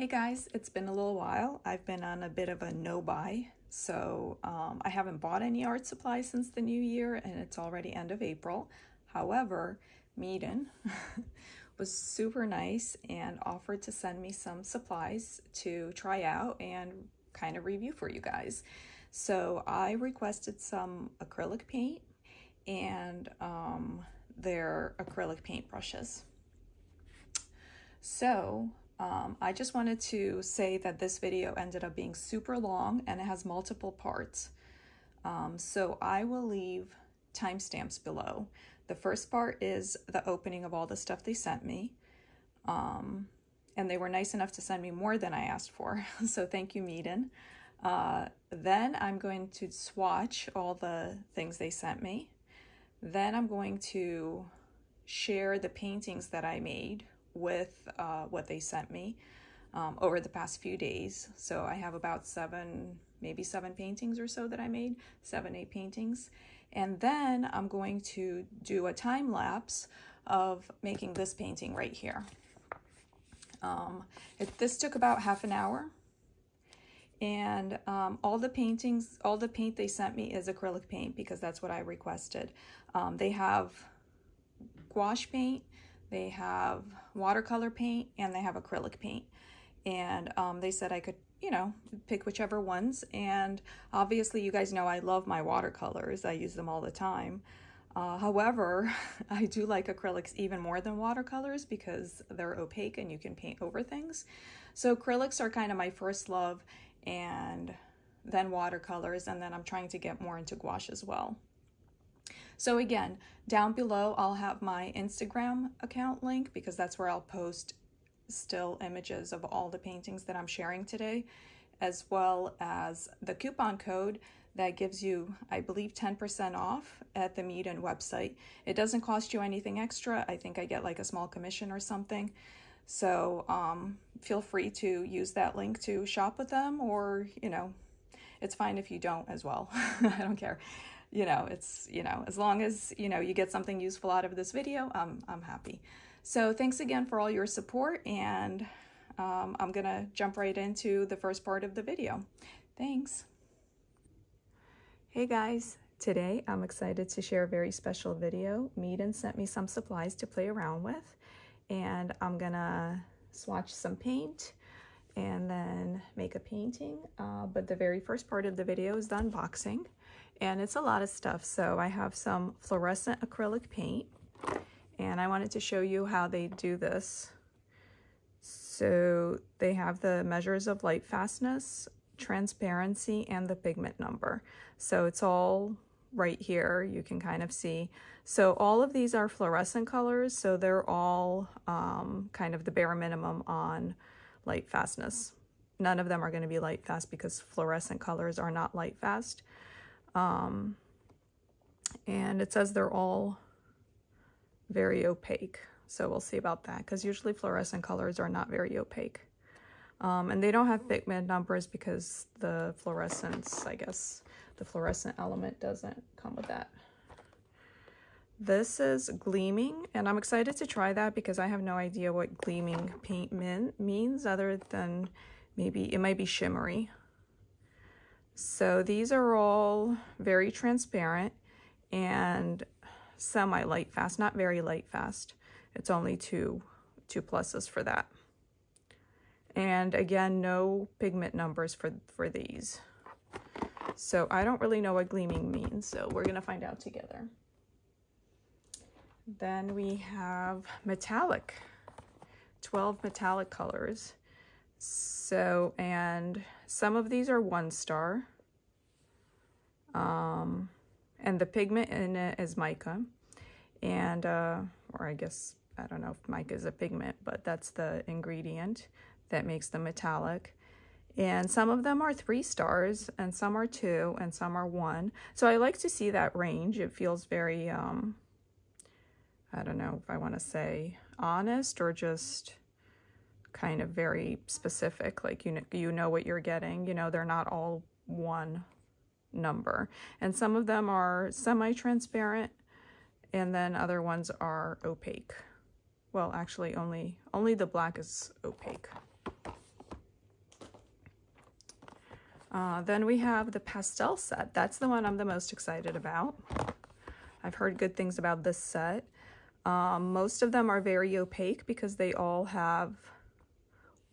Hey guys, it's been a little while. I've been on a bit of a no-buy, so I haven't bought any art supplies since the new year, and it's already end of April. However, MEEDEN was super nice and offered to send me some supplies to try out and kind of review for you guys. So I requested some acrylic paint and their acrylic paint brushes. So I just wanted to say that this video ended up being super long and it has multiple parts. So I will leave timestamps below. The first part is the opening of all the stuff they sent me. And they were nice enough to send me more than I asked for. So thank you, MEEDEN. Then I'm going to swatch all the things they sent me. Then I'm going to share the paintings that I made with what they sent me over the past few days. So I have about maybe seven paintings or so that I made, 7-8 paintings. And then I'm going to do a time lapse of making this painting right here. This took about half an hour. And all the paint they sent me is acrylic paint because that's what I requested. They have gouache paint, they have watercolor paint, and they have acrylic paint. And they said I could, pick whichever ones. And obviously you guys know I love my watercolors. I use them all the time. However, I do like acrylics even more than watercolors because they're opaque and you can paint over things. So acrylics are kind of my first love, and then watercolors, and then I'm trying to get more into gouache as well. So again, down below I'll have my Instagram account link because that's where I'll post still images of all the paintings that I'm sharing today, as well as the coupon code that gives you, I believe, 10% off at the MEEDEN website. It doesn't cost you anything extra. I think I get like a small commission or something. So feel free to use that link to shop with them, or, it's fine if you don't as well. I don't care. It's, as long as, you get something useful out of this video, I'm happy. So thanks again for all your support, and I'm gonna jump right into the first part of the video. Thanks. Hey guys, today I'm excited to share a very special video. MEEDEN sent me some supplies to play around with, and I'm gonna swatch some paint and then make a painting. But the very first part of the video is the unboxing, and it's a lot of stuff. So I have some fluorescent acrylic paint, and I wanted to show you how they do this. So they have the measures of light fastness, transparency, and the pigment number. So it's all right here, you can kind of see. So all of these are fluorescent colors, so they're all kind of the bare minimum on light fastness. None of them are going to be light fast because fluorescent colors are not light fast. And it says they're all very opaque, so we'll see about that, because usually fluorescent colors are not very opaque. And they don't have pigment numbers because the fluorescence, I guess, the fluorescent element doesn't come with that. This is gleaming, and I'm excited to try that because I have no idea what gleaming paint means other than maybe it might be shimmery. So these are all very transparent and semi-light fast, not very light fast. It's only two pluses for that. And again, no pigment numbers for these. So I don't really know what gleaming means, so we're gonna find out together. Then we have metallic, 12 metallic colors. So, and some of these are 1 star. And the pigment in it is mica. And, or I guess, I don't know if mica is a pigment, but that's the ingredient that makes them metallic. And some of them are 3 stars, and some are 2, and some are 1. So I like to see that range. It feels very, I don't know if I want to say honest or just kind of very specific. Like, you know what you're getting. They're not all one number. And some of them are semi-transparent, and then other ones are opaque. Well, actually, only the black is opaque. Then we have the pastel set. That's the one I'm the most excited about. I've heard good things about this set. Most of them are very opaque because they all have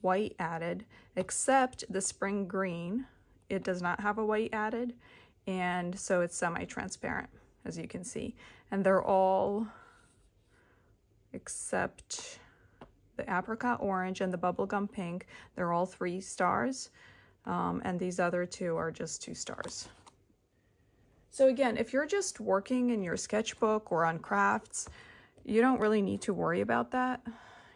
white added, except the spring green. It does not have a white added, and so it's semi-transparent, as you can see. And they're all, except the apricot orange and the bubblegum pink, they're all 3 stars. And these other 2 are just 2 stars. So again, if you're just working in your sketchbook or on crafts, you don't really need to worry about that,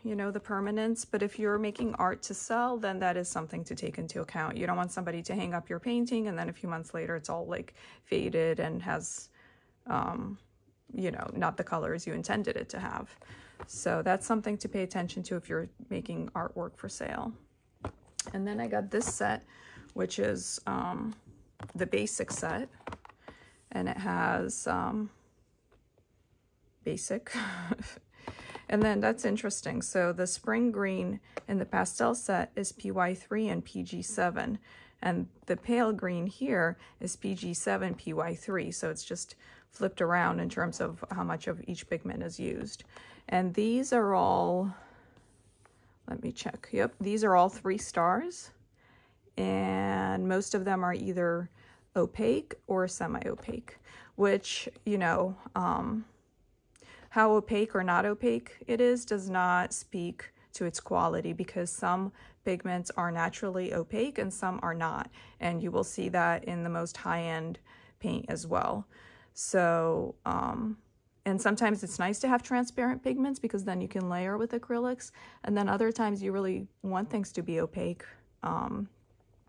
you know, the permanence. But if you're making art to sell, then that is something to take into account. You don't want somebody to hang up your painting and then a few months later it's all like faded and has, you know, not the colors you intended it to have. So that's something to pay attention to if you're making artwork for sale. And then I got this set, which is the basic set, and it has basic. And then that's interesting. So the spring green in the pastel set is PY3 and PG7, and the pale green here is PG7, PY3. So it's just flipped around in terms of how much of each pigment is used. And these are all, let me check. Yep, these are all 3 stars, and most of them are either opaque or semi-opaque, which, you know, how opaque or not opaque it is does not speak to its quality, because some pigments are naturally opaque and some are not, and you will see that in the most high-end paint as well. So and sometimes it's nice to have transparent pigments because then you can layer with acrylics, and then other times you really want things to be opaque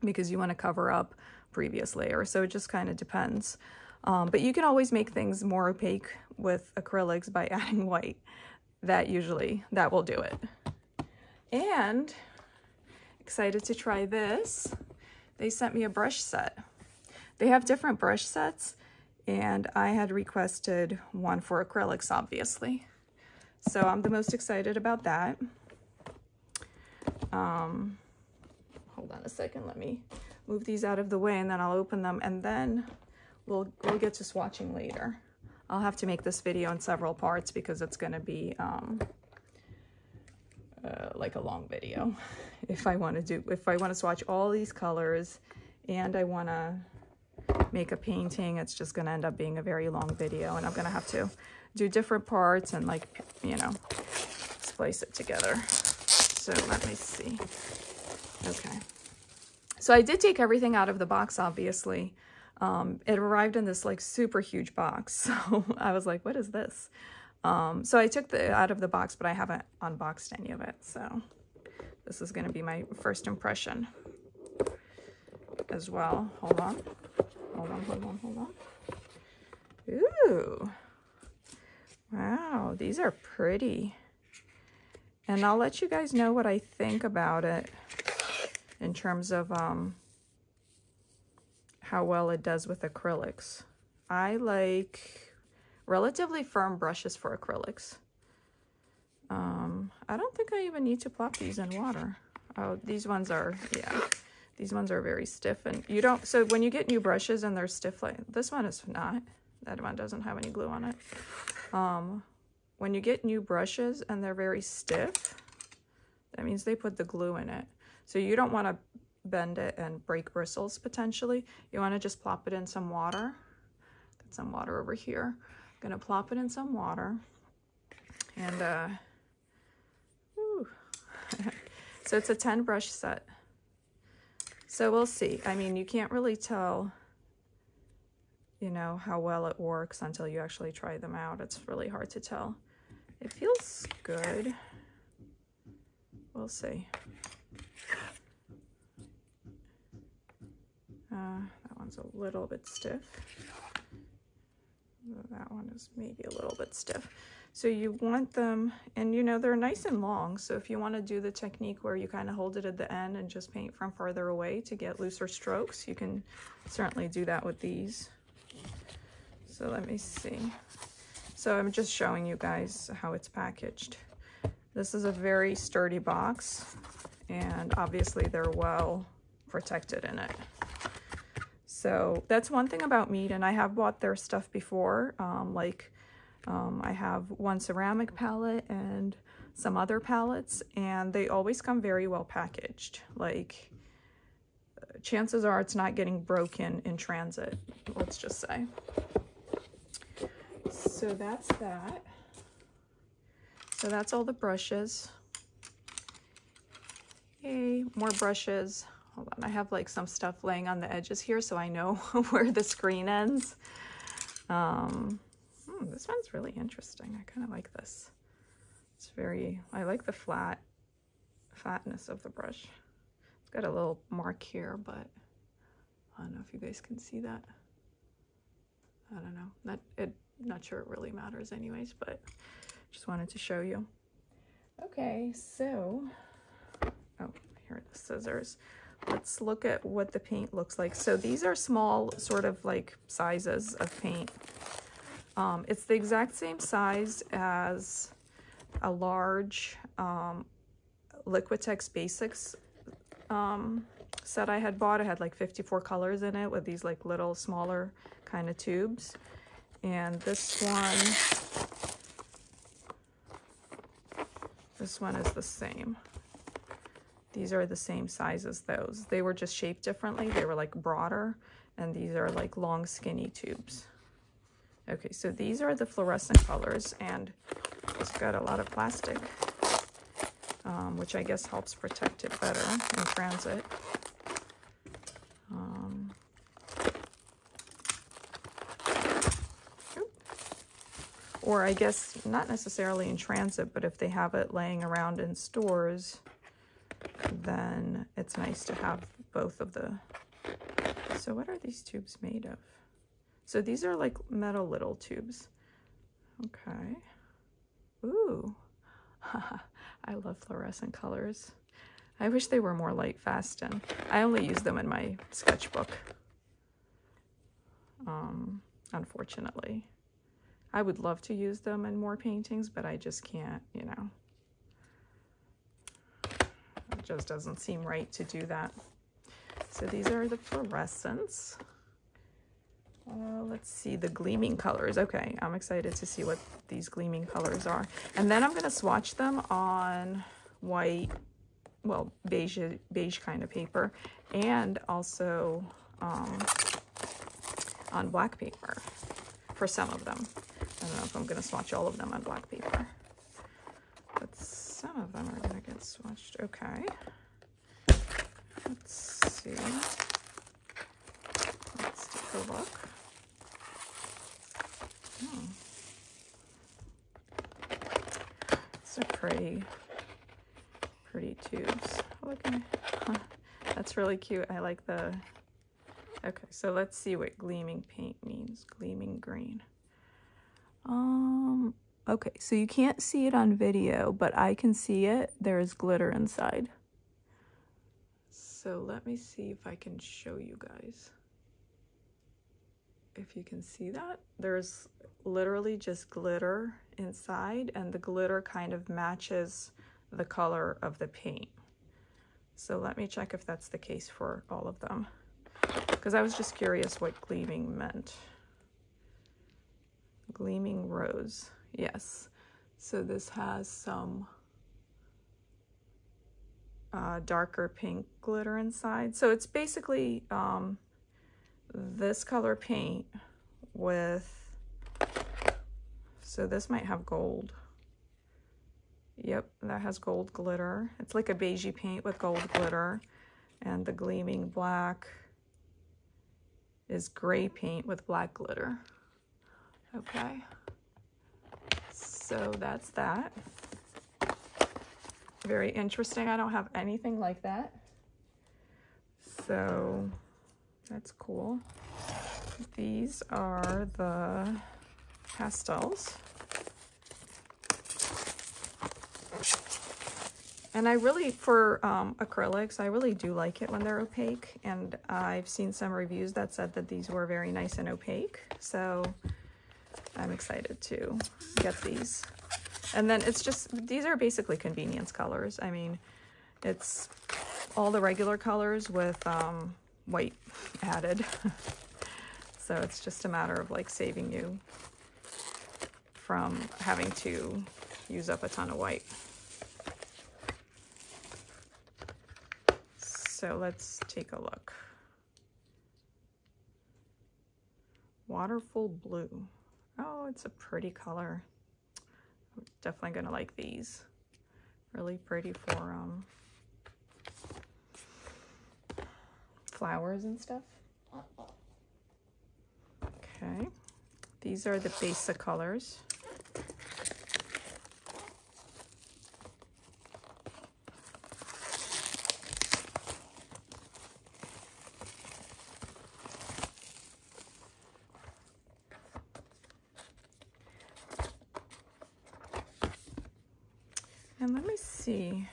because you want to cover up previous layers. So it just kind of depends. But you can always make things more opaque with acrylics by adding white. That will do it. And excited to try this. They sent me a brush set. They have different brush sets, and I had requested one for acrylics, obviously. So I'm the most excited about that. Hold on a second, let me move these out of the way and then I'll open them, and then we'll get to swatching later. I'll have to make this video in several parts because it's gonna be like a long video. If I want to swatch all these colors and I want to make a painting, it's just going to end up being a very long video, and I'm going to have to do different parts and, like, you know, splice it together. So let me see. Okay. So I did take everything out of the box, obviously. It arrived in this like super huge box. So I was like, what is this? So I took it out of the box, but I haven't unboxed any of it. So this is going to be my first impression as well. Hold on. Ooh. Wow, these are pretty. And I'll let you guys know what I think about it in terms of how well it does with acrylics. I like relatively firm brushes for acrylics. I don't think I even need to plop these in water. Oh, these ones are, yeah, these ones are very stiff, and you don't, so when you get new brushes and they're stiff, like this one is not, that one doesn't have any glue on it. When you get new brushes and they're very stiff, that means they put the glue in it. So you don't want to bend it and break bristles potentially. You want to just plop it in some water. Got some water over here. I'm gonna plop it in some water, and so it's a 10 brush set. So we'll see. I mean, you can't really tell, you know, how well it works until you actually try them out. It's really hard to tell. It feels good. We'll see. That one's a little bit stiff. That one is maybe a little bit stiff. So you want them, and you know, they're nice and long. So if you want to do the technique where you kind of hold it at the end and just paint from further away to get looser strokes, you can certainly do that with these. So let me see. So I'm just showing you guys how it's packaged. This is a very sturdy box, and obviously they're well protected in it. So that's one thing about MEEDEN. I have bought their stuff before. I have one ceramic palette and some other palettes, and they always come very well packaged. Like, chances are it's not getting broken in transit, let's just say. So that's that. So that's all the brushes. Yay, more brushes. Hold on, I have like some stuff laying on the edges here so I know where the screen ends. This one's really interesting. I kind of like this. It's very, I like the flatness of the brush. It's got a little mark here, but I don't know if you guys can see that. I don't know. Not sure it really matters anyways, but just wanted to show you. Okay, so, oh, here are the scissors. Let's look at what the paint looks like. So these are small, sort of like sizes of paint. It's the exact same size as a large Liquitex Basics set I had bought. It had like 54 colors in it with these like little smaller kind of tubes. And this one is the same. These are the same size as those. They were just shaped differently. They were like broader, and these are like long skinny tubes. Okay, so these are the fluorescent colors, and it's got a lot of plastic, which I guess helps protect it better in transit. Or I guess not necessarily in transit, but if they have it laying around in stores, then it's nice to have both of the... So what are these tubes made of? So these are like metal little tubes. Okay. Ooh. I love fluorescent colors. I wish they were more light fast, and I only use them in my sketchbook. Unfortunately. I would love to use them in more paintings, but I just can't, you know. It just doesn't seem right to do that. So these are the fluorescents. Let's see the gleaming colors. Okay, I'm excited to see what these gleaming colors are. And then I'm going to swatch them on white, well, beige kind of paper, and also on black paper for some of them. I don't know if I'm going to swatch all of them on black paper, but some of them are going to get swatched. Okay. Let's see. Let's take a look. These are pretty tubes. Look at that's really cute. I like the... Okay, so let's see what gleaming paint means. Gleaming green. Okay, so you can't see it on video, but I can see it. There's glitter inside. So let me see if I can show you guys. If you can see that, there's literally just glitter inside, and the glitter kind of matches the color of the paint. So let me check if that's the case for all of them, because I was just curious what gleaming meant. Gleaming rose, yes. So this has some darker pink glitter inside. So it's basically this color paint with, so this might have gold. Yep, that has gold glitter. It's like a beigey paint with gold glitter, and the gleaming black is gray paint with black glitter. Okay, so that's that. Very interesting. I don't have anything like that, so that's cool. These are the pastels. And I really, for acrylics, I really do like it when they're opaque. And I've seen some reviews that said that these were very nice and opaque. So I'm excited to get these. And then it's just, these are basically convenience colors. I mean, it's all the regular colors with white added. So it's just a matter of like saving you from having to use up a ton of white. So let's take a look. Waterful blue. Oh, it's a pretty color. I'm definitely gonna like these. Really pretty for flowers and stuff. Okay, these are the basic colors. And let me see.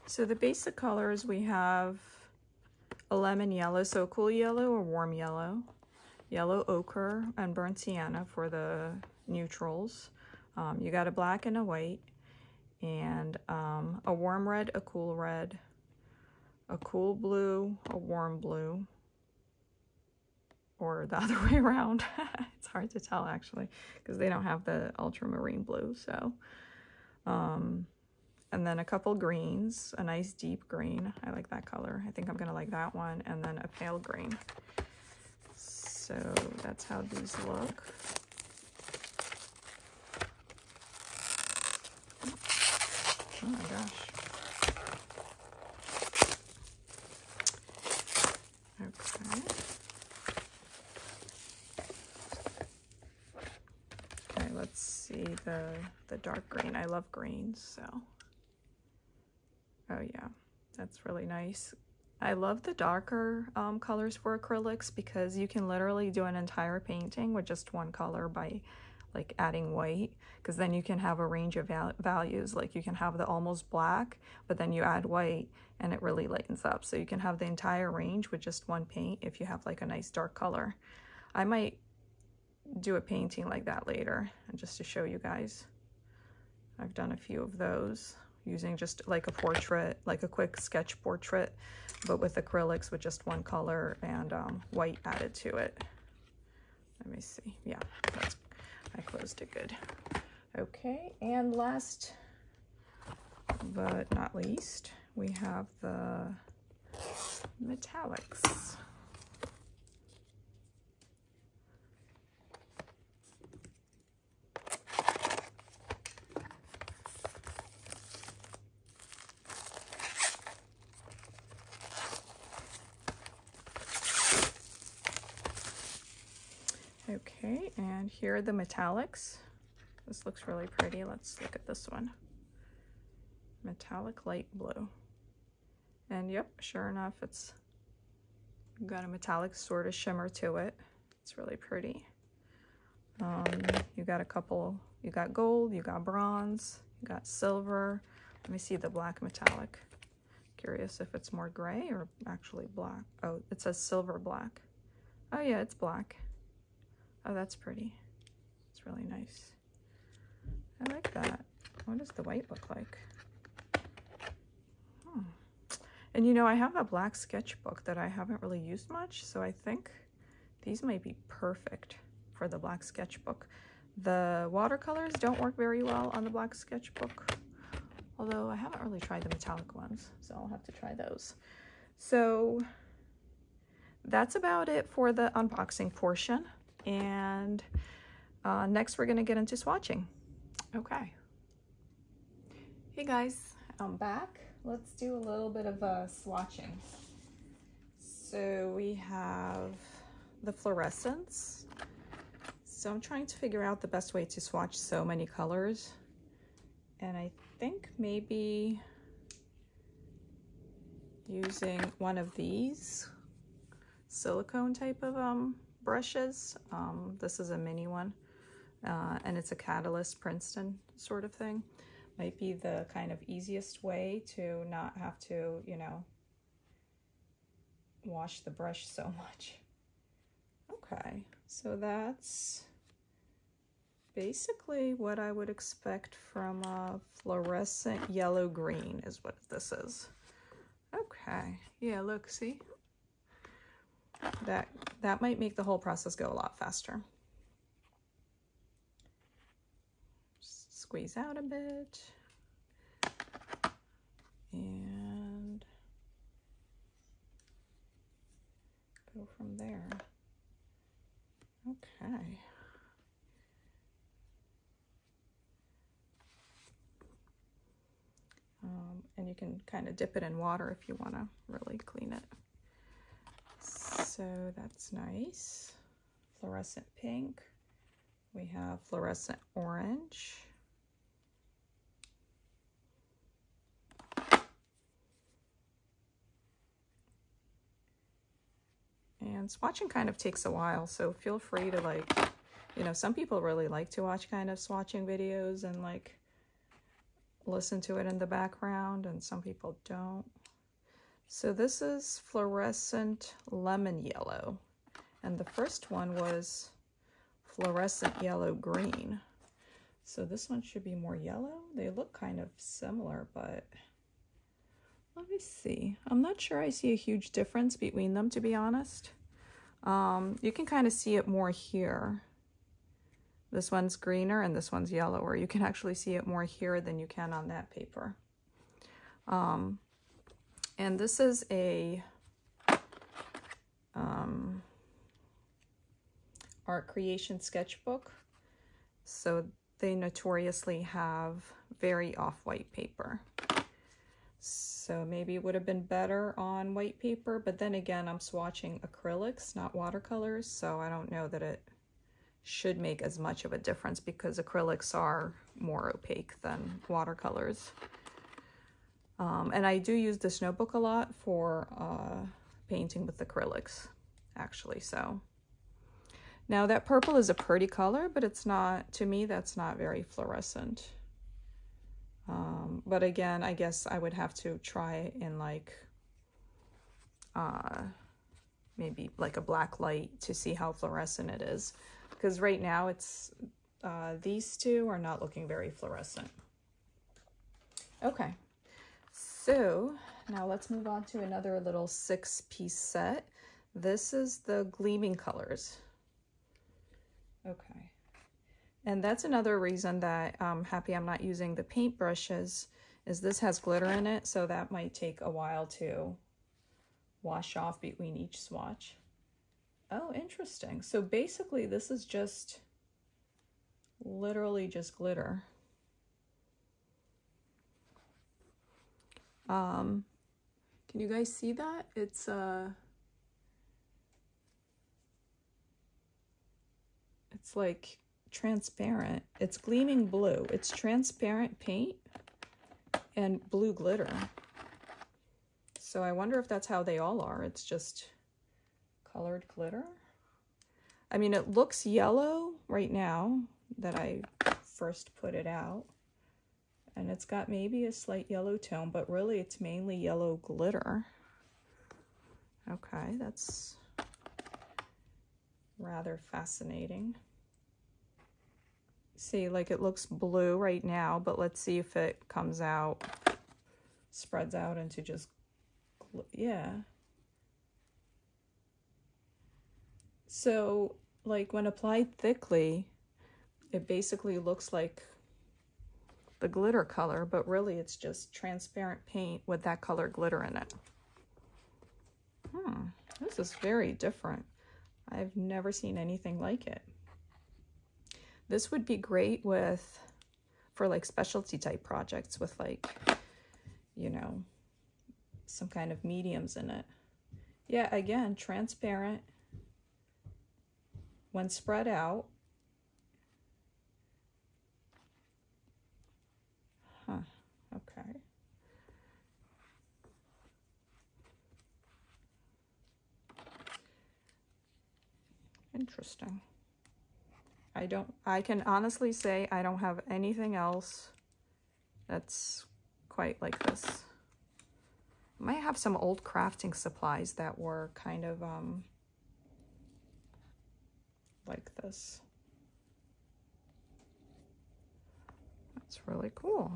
So the basic colors, we have a lemon yellow, so cool yellow or warm yellow, yellow ochre, and burnt sienna for the neutrals. You got a black and a white, and a warm red, a cool blue, a warm blue, or the other way around. It's hard to tell actually, because they don't have the ultramarine blue. So, and then a couple greens, a nice deep green. I like that color. I think I'm gonna like that one, and then a pale green. So that's how these look. Oh my gosh. Okay. Okay, let's see the dark green. I love greens, so. Oh yeah, that's really nice. I love the darker colors for acrylics because you can literally do an entire painting with just one color by like adding white, because then you can have a range of values. Like you can have the almost black, but then you add white and it really lightens up. So you can have the entire range with just one paint if you have like a nice dark color. I might do a painting like that later, and just to show you guys. I've done a few of those using just like a portrait, like a quick sketch portrait, but with acrylics with just one color and white added to it. Let me see. Yeah, I closed it good. Okay, and last but not least, we have the metallics. Okay, and here are the metallics. This looks really pretty. Let's look at this one. Metallic light blue. And yep, sure enough, it's got a metallic sort of shimmer to it. It's really pretty. You got a couple, you got gold, you got bronze, you got silver. Let me see the black metallic. Curious if it's more gray or actually black. Oh, it says silver black. Oh yeah, it's black. Oh, that's pretty. It's really nice. I like that. What does the white look like? And you know, I have a black sketchbook that I haven't really used much, so I think these might be perfect for the black sketchbook. The watercolors don't work very well on the black sketchbook, although I haven't really tried the metallic ones, so I'll have to try those. So that's about it for the unboxing portion. And next we're going to get into swatching. Okay. Hey guys, I'm back. Let's do a little bit of swatching. So we have the fluorescents. So I'm trying to figure out the best way to swatch so many colors. And I think maybe using one of these silicone type of brushes. This is a mini one, and it's a Catalyst Princeton sort of thing. Might be the kind of easiest way to not have to, you know, wash the brush so much. Okay, so that's basically what I would expect from a fluorescent yellow green is what this is. Okay, yeah, look, see? that might make the whole process go a lot faster. Just squeeze out a bit. And go from there. Okay. And you can kind of dip it in water if you want to really clean it. So that's nice. Fluorescent pink. We have fluorescent orange. And swatching kind of takes a while, so feel free to, like, you know, some people really like to watch kind of swatching videos and like listen to it in the background, and some people don't. So this is fluorescent lemon yellow, and the first one was fluorescent yellow green. So this one should be more yellow. They look kind of similar, but let me see. I'm not sure I see a huge difference between them, to be honest. You can kind of see it more here. This one's greener and this one's yellower. You can actually see it more here than you can on that paper. And this is a art creation sketchbook. So they notoriously have very off-white paper. So maybe it would have been better on white paper, but then again, I'm swatching acrylics, not watercolors, so I don't know that it should make as much of a difference because acrylics are more opaque than watercolors. And I do use this notebook a lot for painting with acrylics, actually. So now that purple is a pretty color, but it's not, to me, that's not very fluorescent. But again, I guess I would have to try it in like maybe like a black light to see how fluorescent it is. Because right now it's these two are not looking very fluorescent. Okay, so now let's move on to another little 6-piece set. This is the gleaming colors. Okay. And that's another reason that I'm happy I'm not using the paintbrushes, is this has glitter in it, so that might take a while to wash off between each swatch. Oh, interesting. So basically this is just literally just glitter. Can you guys see that? It's like transparent. It's gleaming blue. It's transparent paint and blue glitter. So I wonder if that's how they all are. It's just colored glitter. I mean, it looks yellow right now that I first put it out, and it's got maybe a slight yellow tone, but really it's mainly yellow glitter. Okay, that's rather fascinating. See, like it looks blue right now, but let's see if it comes out, spreads out into just, yeah. So like when applied thickly, it basically looks like the glitter color, but really it's just transparent paint with that color glitter in it. This is very different. I've never seen anything like it. This would be great for like specialty type projects with like, you know, some kind of mediums in it. Yeah, again, transparent. When spread out. Huh, okay. Interesting. I can honestly say I don't have anything else that's quite like this. I might have some old crafting supplies that were kind of like this. That's really cool.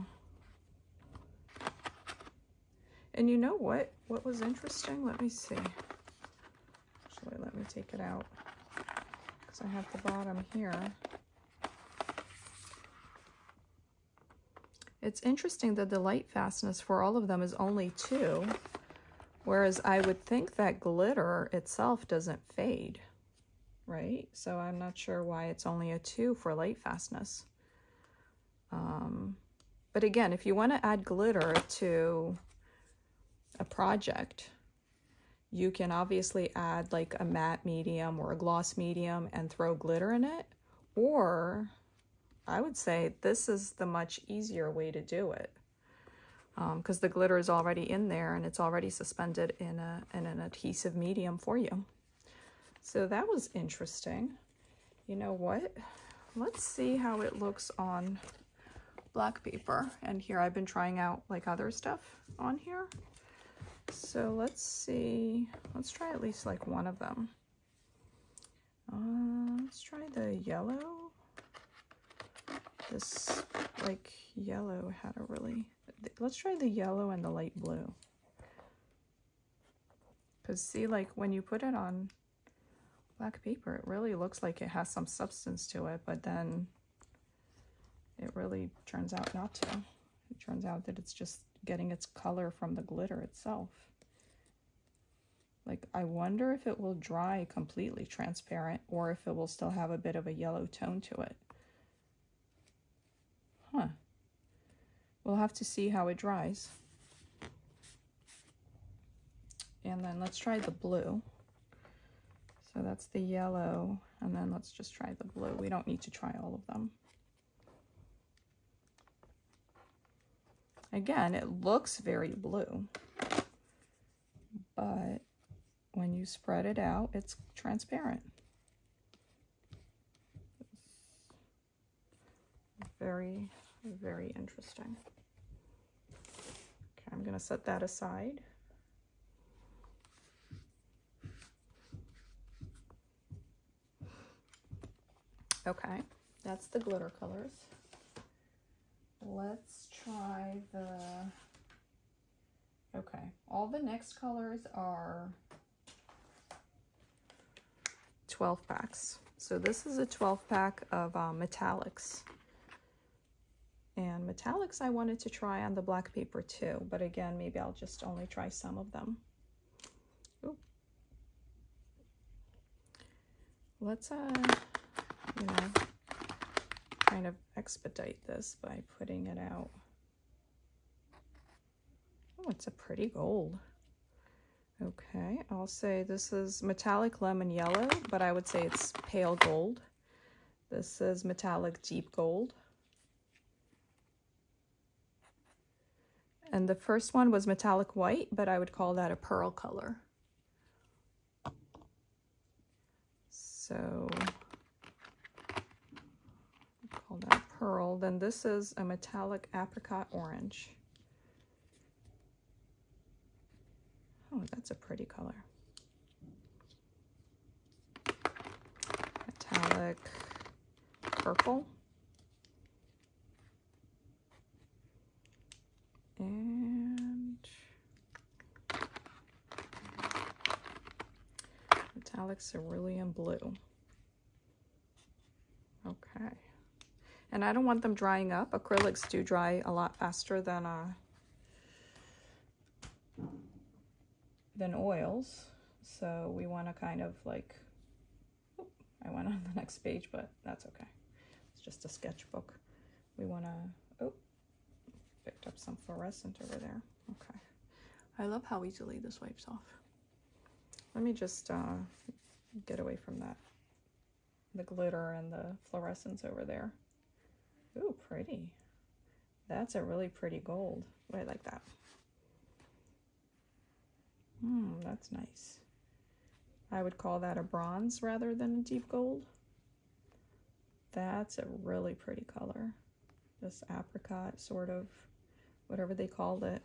And you know what was interesting? Let me see. Actually, Let me take it out because I have the bottom here. It's interesting that the light fastness for all of them is only 2, whereas I would think that glitter itself doesn't fade, right? So I'm not sure why it's only a 2 for light fastness. But again, if you want to add glitter to a project, you can obviously add like a matte medium or a gloss medium and throw glitter in it, or I would say this is the much easier way to do it, because the glitter is already in there and it's already suspended in an adhesive medium for you. So that was interesting. You know what? Let's see how it looks on black paper. And here I've been trying out like other stuff on here. So let's see. Let's try at least like one of them. Let's try the yellow. This like yellow had a really, let's try the yellow and the light blue. Because see, like when you put it on black paper, it really looks like it has some substance to it, but then it really turns out not to. It turns out that it's just getting its color from the glitter itself. Like, I wonder if it will dry completely transparent or if it will still have a bit of a yellow tone to it. Huh. We'll have to see how it dries. And then let's try the blue. So that's the yellow, and then let's just try the blue. We don't need to try all of them. Again, it looks very blue, but when you spread it out, it's transparent. Very, very interesting. Okay, I'm gonna set that aside. Okay, that's the glitter colors. Let's try the, okay, all the next colors are 12 packs. So this is a 12 pack of metallics. And metallics I wanted to try on the black paper too, but again, maybe I'll just only try some of them. Ooh. Let's, you know, kind of expedite this by putting it out. Oh, it's a pretty gold. Okay, I'll say this is metallic lemon yellow, but I would say it's pale gold. This is metallic deep gold. And the first one was metallic white, but I would call that a pearl color. So call that pearl. Then this is a metallic apricot orange. Oh, that's a pretty color. Metallic purple. And metallic cerulean blue. Okay. And I don't want them drying up. Acrylics do dry a lot faster than oils. So we want to kind of like, oh, I went on the next page, but that's okay. It's just a sketchbook. We want to, oh, picked up some fluorescent over there. Okay. I love how easily this wipes off. Let me just get away from that. The glitter and the fluorescence over there. Ooh, pretty. That's a really pretty gold. I like that. That's nice. I would call that a bronze rather than a deep gold. That's a really pretty color. This apricot sort of, whatever they called it.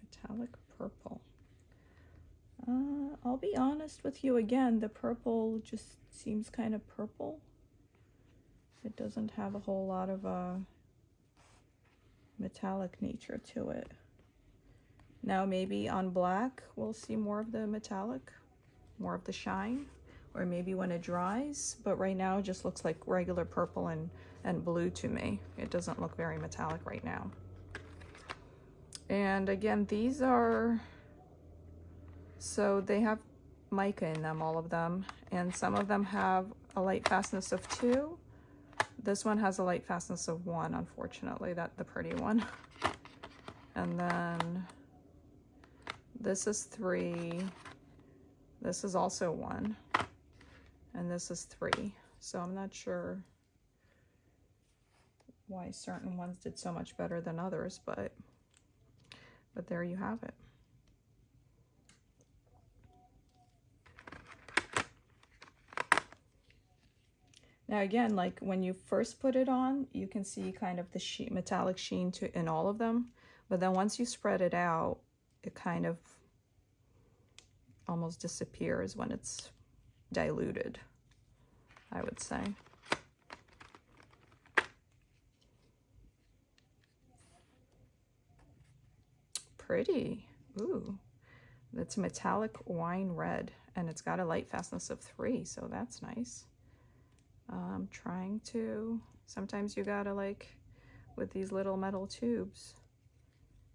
Metallic purple. I'll be honest with you again, the purple just seems kind of purple. It doesn't have a whole lot of metallic nature to it. Now maybe on black, we'll see more of the metallic, more of the shine, or maybe when it dries, but right now it just looks like regular purple and blue to me. It doesn't look very metallic right now. And again, these are, so they have mica in them, all of them, and some of them have a light fastness of 2. This one has a light fastness of 1, unfortunately, that's the pretty one. And then this is 3, this is also 1, and this is 3. So I'm not sure why certain ones did so much better than others, but there you have it. Now again, like when you first put it on, you can see kind of the metallic sheen in all of them, but then once you spread it out, it kind of almost disappears when it's diluted, I would say. Pretty. Ooh, it's metallic wine red, and it's got a light fastness of 3, so that's nice. Trying to, sometimes you gotta, like, with these little metal tubes,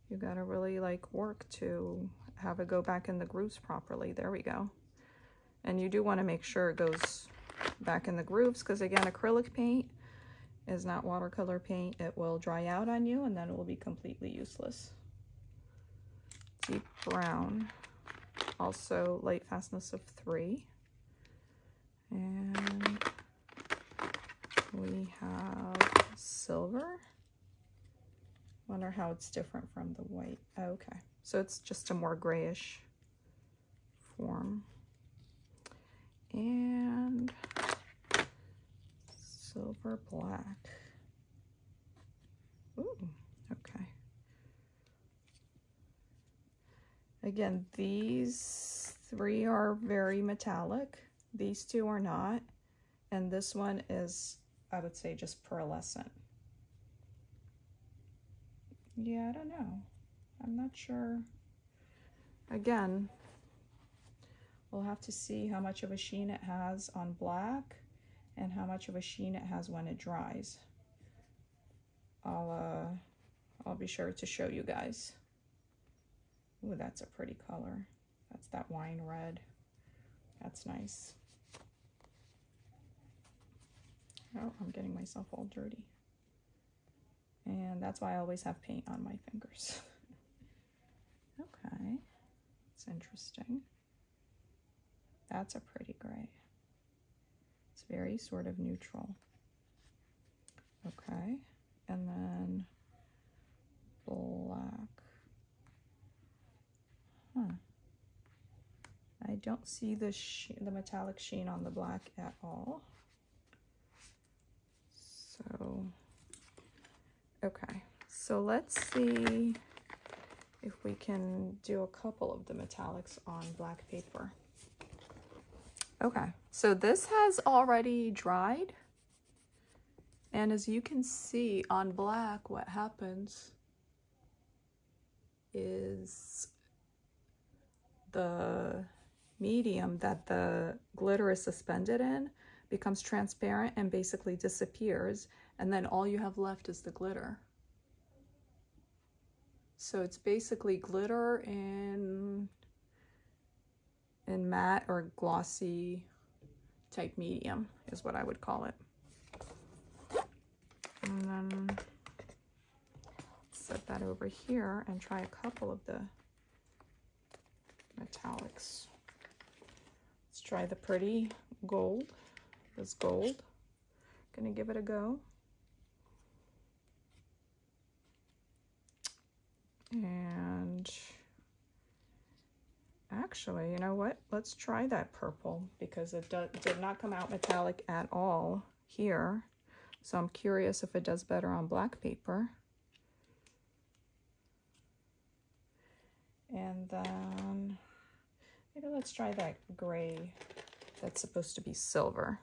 you gotta really like work to have it go back in the grooves properly. There we go. And you do want to make sure it goes back in the grooves, because again, acrylic paint is not watercolor paint. It will dry out on you and then it will be completely useless. Deep brown, also light fastness of 3. And we have silver. Wonder how it's different from the white. Okay, so it's just a more grayish form. And silver black. Ooh, okay. Again, these 3 are very metallic. These 2 are not. And this one is, I would say, just pearlescent. Yeah, I don't know. I'm not sure. Again, we'll have to see how much of a sheen it has on black and how much of a sheen it has when it dries. I'll be sure to show you guys. Ooh, that's a pretty color. That's that wine red. That's nice. Oh, I'm getting myself all dirty. And that's why I always have paint on my fingers. Okay, it's interesting. That's a pretty gray. It's very sort of neutral. Okay, and then black. Huh. I don't see the metallic sheen on the black at all. So, okay, so let's see if we can do a couple of the metallics on black paper. Okay, so this has already dried. And as you can see on black, what happens is the medium that the glitter is suspended in becomes transparent and basically disappears, and then all you have left is the glitter. So it's basically glitter in matte or glossy type medium is what I would call it. And then set that over here and try a couple of the metallics. Let's try the pretty gold. This gold. Gonna give it a go. And actually, you know what? Let's try that purple, because it did not come out metallic at all here. So I'm curious if it does better on black paper. And then maybe let's try that gray that's supposed to be silver.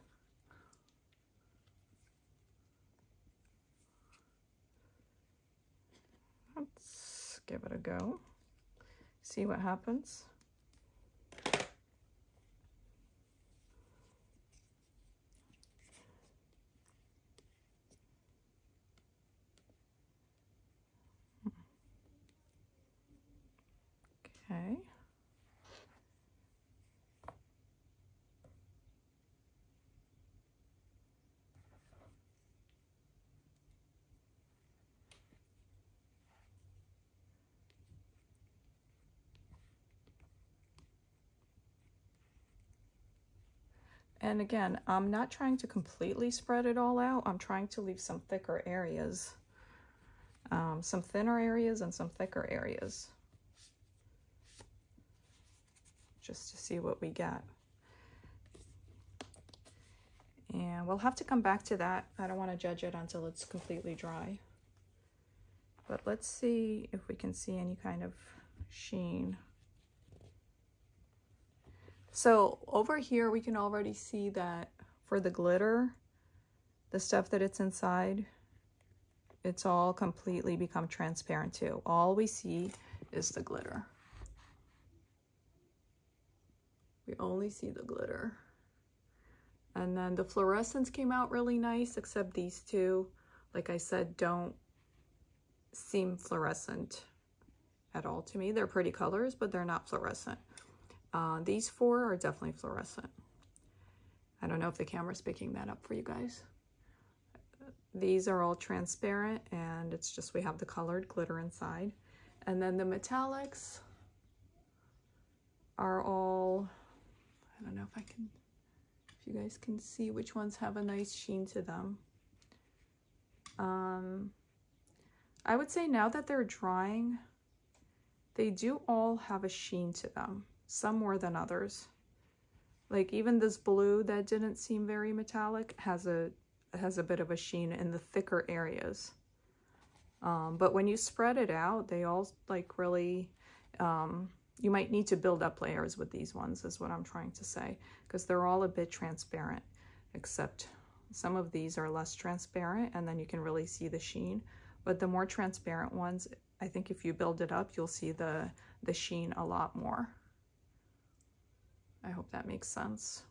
Let's give it a go. See what happens. Okay. And again, I'm not trying to completely spread it all out. I'm trying to leave some thicker areas, some thinner areas and some thicker areas, just to see what we get. And we'll have to come back to that. I don't want to judge it until it's completely dry. But let's see if we can see any kind of sheen. So over here, we can already see that for the glitter, the stuff that it's inside, it's all completely become transparent too. All we see is the glitter. We only see the glitter. And then the fluorescents came out really nice, except these two, like I said, don't seem fluorescent at all to me. They're pretty colors, but they're not fluorescent. These four are definitely fluorescent. I don't know if the camera's picking that up for you guys. These are all transparent, and it's just we have the colored glitter inside. And then the metallics are all, I don't know if you guys can see which ones have a nice sheen to them. I would say now that they're drying, they do all have a sheen to them. Some more than others. Like even this blue that didn't seem very metallic has a bit of a sheen in the thicker areas. But when you spread it out, they all like really, you might need to build up layers with these ones is what I'm trying to say, because they're all a bit transparent, except some of these are less transparent and then you can really see the sheen. But the more transparent ones, I think if you build it up, you'll see the sheen a lot more. I hope that makes sense.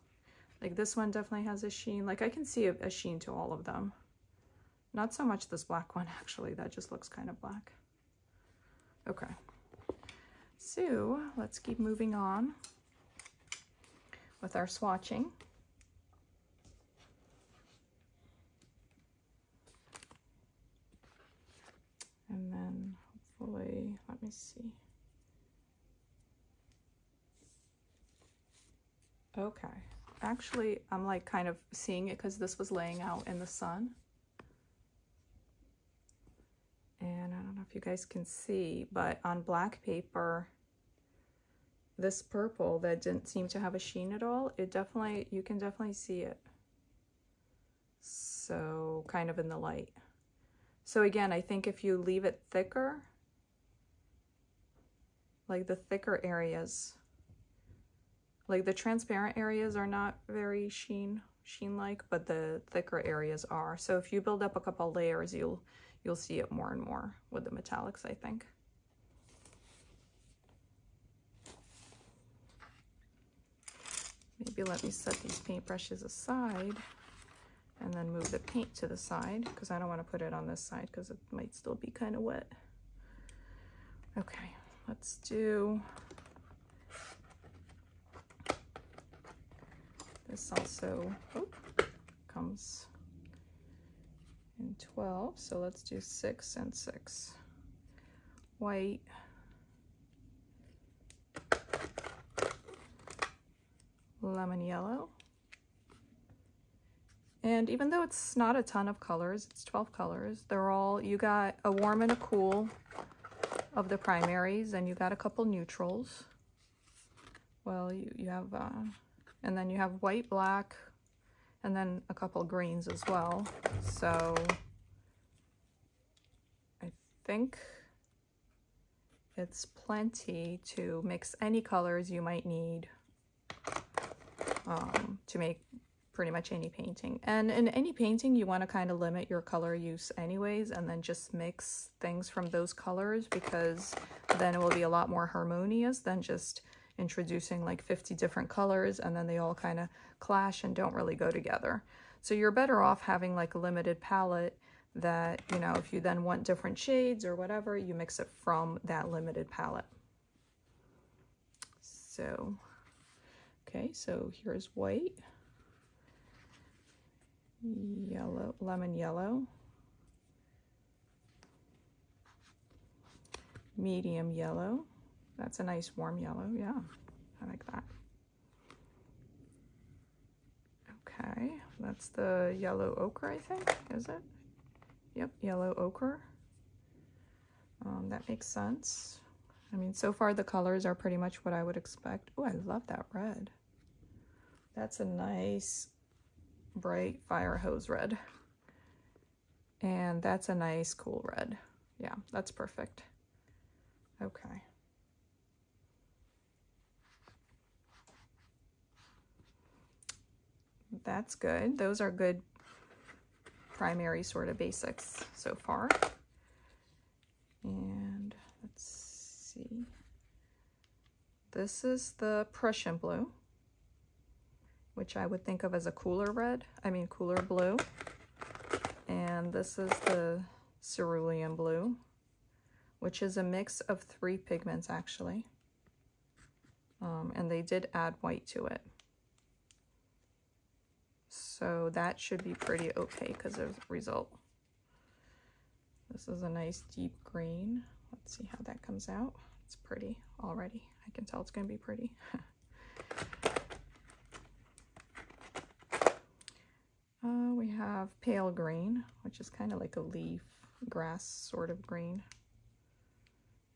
Like this one definitely has a sheen. Like I can see a sheen to all of them. Not so much this black one, actually. That just looks kind of black. Okay. So let's keep moving on with our swatching. And then hopefully, let me see. Okay, actually, I'm like kind of seeing it because this was laying out in the sun. And I don't know if you guys can see, but on black paper, this purple that didn't seem to have a sheen at all, it definitely, you can definitely see it. So kind of in the light. So again, I think if you leave it thicker, like the thicker areas, like the transparent areas are not very sheen-like, but the thicker areas are. So if you build up a couple layers, you'll see it more and more with the metallics, I think. Maybe let me set these paintbrushes aside and then move the paint to the side, because I don't want to put it on this side because it might still be kind of wet. Okay, let's do this. Also comes in 12, so let's do 6 and 6. White, lemon yellow, and even though it's not a ton of colors, it's 12 colors, they're all, you got a warm and a cool of the primaries, and you got a couple neutrals. Well, you have and then you have white, black, and then a couple greens as well. So I think it's plenty to mix any colors you might need to make pretty much any painting. And in any painting, you want to kind of limit your color use anyways, and then just mix things from those colors, because then it will be a lot more harmonious than just introducing like 50 different colors and then they all kind of clash and don't really go together. So you're better off having like a limited palette that, you know, if you then want different shades or whatever, you mix it from that limited palette. So, okay, so here's white, yellow, lemon yellow, medium yellow. That's a nice warm yellow. Yeah, I like that. Okay, that's the yellow ochre, I think, is it? Yep, yellow ochre. That makes sense. I mean, so far the colors are pretty much what I would expect. Oh, I love that red. That's a nice bright fire hose red. And that's a nice cool red. Yeah, that's perfect. Okay. That's good. Those are good primary sort of basics so far. And let's see. This is the Prussian blue, which I would think of as a cooler red. I mean cooler blue. And this is the cerulean blue, which is a mix of 3 pigments actually. And they did add white to it. So that should be pretty okay because of the result. This is a nice deep green. Let's see how that comes out. It's pretty already. I can tell it's going to be pretty. We have pale green, which is kind of like a leaf grass sort of green.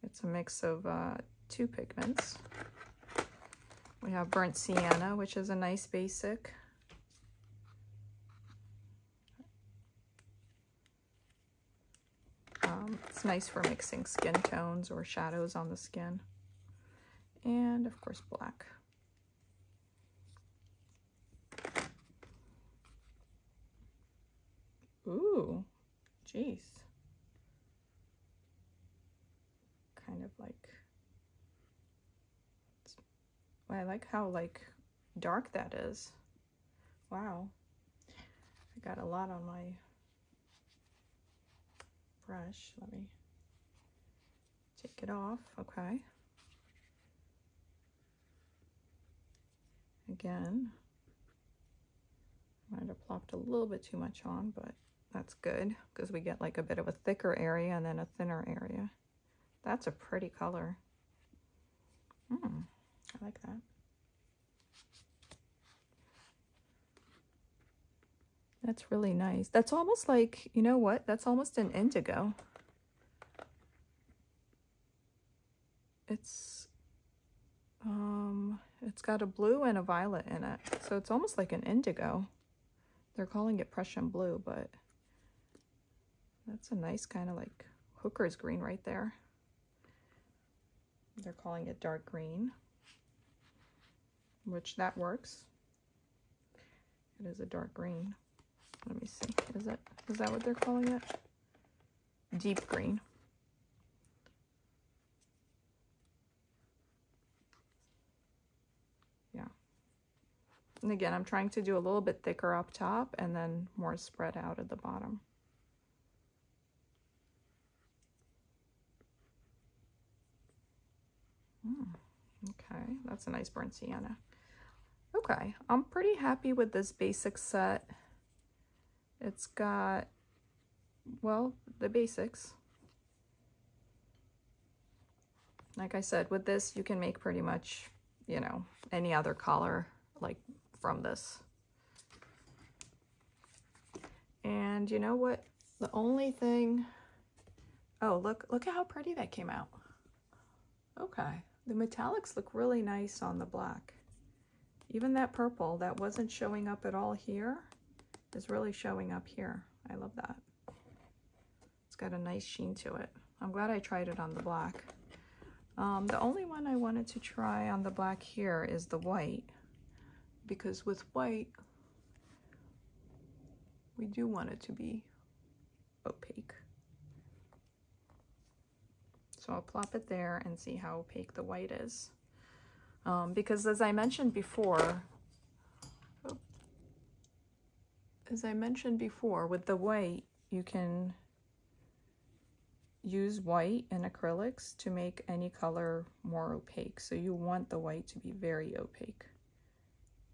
It's a mix of 2 pigments. We have burnt sienna, which is a nice basic. It's nice for mixing skin tones or shadows on the skin. And of course black. Ooh, geez. Kind of like, I like how like dark that is. Wow. I got a lot on my brush. Let me take it off. Okay. Again, I might have plopped a little bit too much on, but that's good because we get like a bit of a thicker area and then a thinner area. That's a pretty color. I like that. That's really nice. That's almost like, you know what? That's almost an indigo. It's got a blue and a violet in it. So it's almost like an indigo. They're calling it Prussian blue, but that's a nice kind of like hooker's green right there. They're calling it dark green, which that works. It is a dark green. Let me see. Is that what they're calling it? Deep green. Yeah. And again, I'm trying to do a little bit thicker up top and then more spread out at the bottom. Okay, that's a nice burnt sienna. Okay, I'm pretty happy with this basic set. It's got, well, the basics. Like I said, with this, you can make pretty much, you know, any other color, like, from this. And you know what? The only thing... Oh, look at how pretty that came out. Okay. The metallics look really nice on the black. Even that purple that wasn't showing up at all here is really showing up here. I love that. It's got a nice sheen to it. I'm glad I tried it on the black. The only one I wanted to try on the black here is the white, because with white, we do want it to be opaque. So I'll plop it there and see how opaque the white is. Because as I mentioned before, with the white, you can use white and acrylics to make any color more opaque. So you want the white to be very opaque.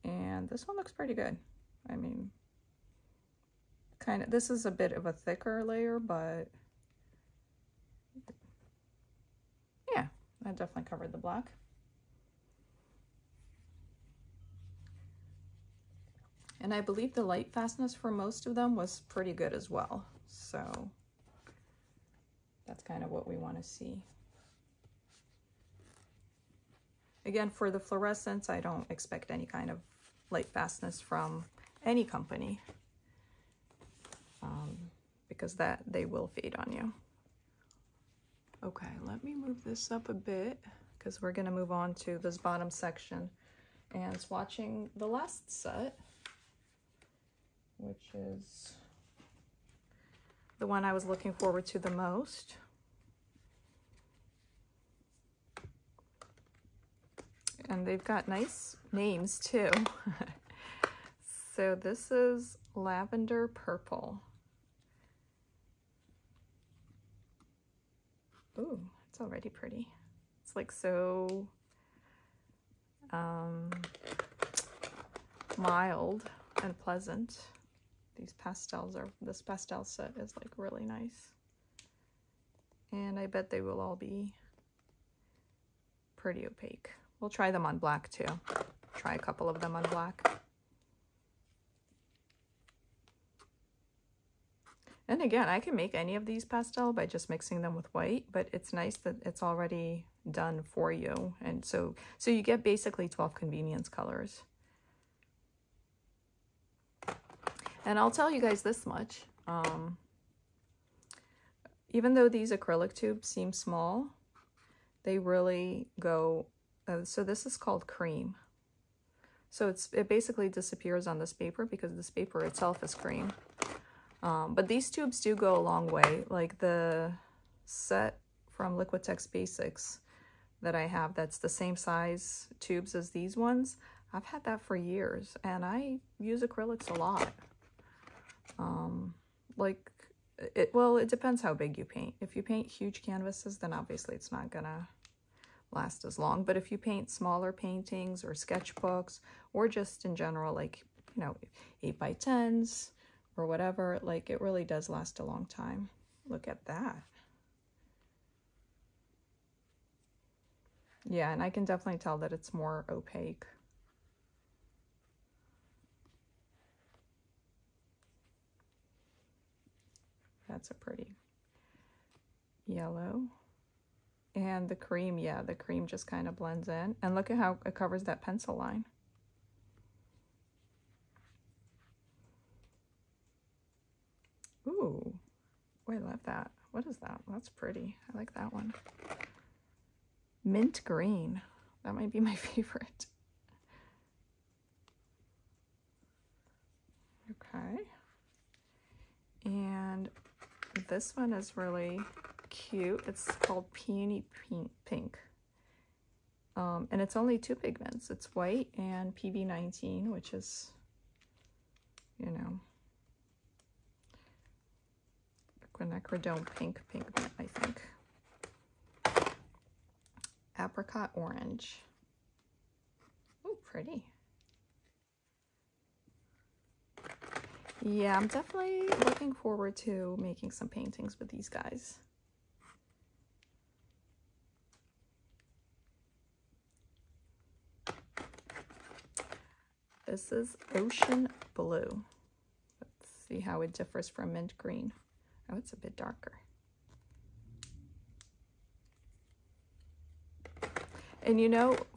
And this one looks pretty good. I mean, this is a bit of a thicker layer, but yeah, that definitely covered the black. And I believe the light fastness for most of them was pretty good as well. So that's kind of what we want to see. Again, for the fluorescents, I don't expect any kind of light fastness from any company, because they will fade on you. Okay, let me move this up a bit because we're going to move on to this bottom section and swatching the last set, which is the one I was looking forward to the most. And they've got nice names too. So this is Lavender Purple. Ooh, it's already pretty. It's like so mild and pleasant. These pastels this pastel set is like really nice. And I bet they will all be pretty opaque. We'll try them on black too. Try a couple of them on black. And again, I can make any of these pastel by just mixing them with white, but it's nice that it's already done for you. And so you get basically 12 convenience colors. And I'll tell you guys this much. Even though these acrylic tubes seem small, they really go, so this is called cream. So it basically disappears on this paper because this paper itself is cream. But these tubes do go a long way. Like the set from Liquitex Basics that I have, that's the same size tubes as these ones. I've had that for years, and I use acrylics a lot. Well, it depends how big you paint. If you paint huge canvases, then obviously it's not gonna last as long. But if you paint smaller paintings or sketchbooks, or just in general, like, 8x10s or whatever, like, it really does last a long time. Look at that. Yeah, and I can definitely tell that it's more opaque. That's a pretty yellow. And the cream, yeah, the cream just kind of blends in. And look at how it covers that pencil line. Ooh, oh, I love that. What is that? That's pretty. I like that one. Mint green. That might be my favorite. Okay. And this one is really cute. It's called Peony Pink. And it's only 2 pigments. It's white and PB19, which is, quinacridone pink pigment, I think. Apricot orange. Oh, pretty. Yeah, I'm definitely looking forward to making some paintings with these guys. This is Ocean Blue. Let's see how it differs from mint green. Oh, it's a bit darker. And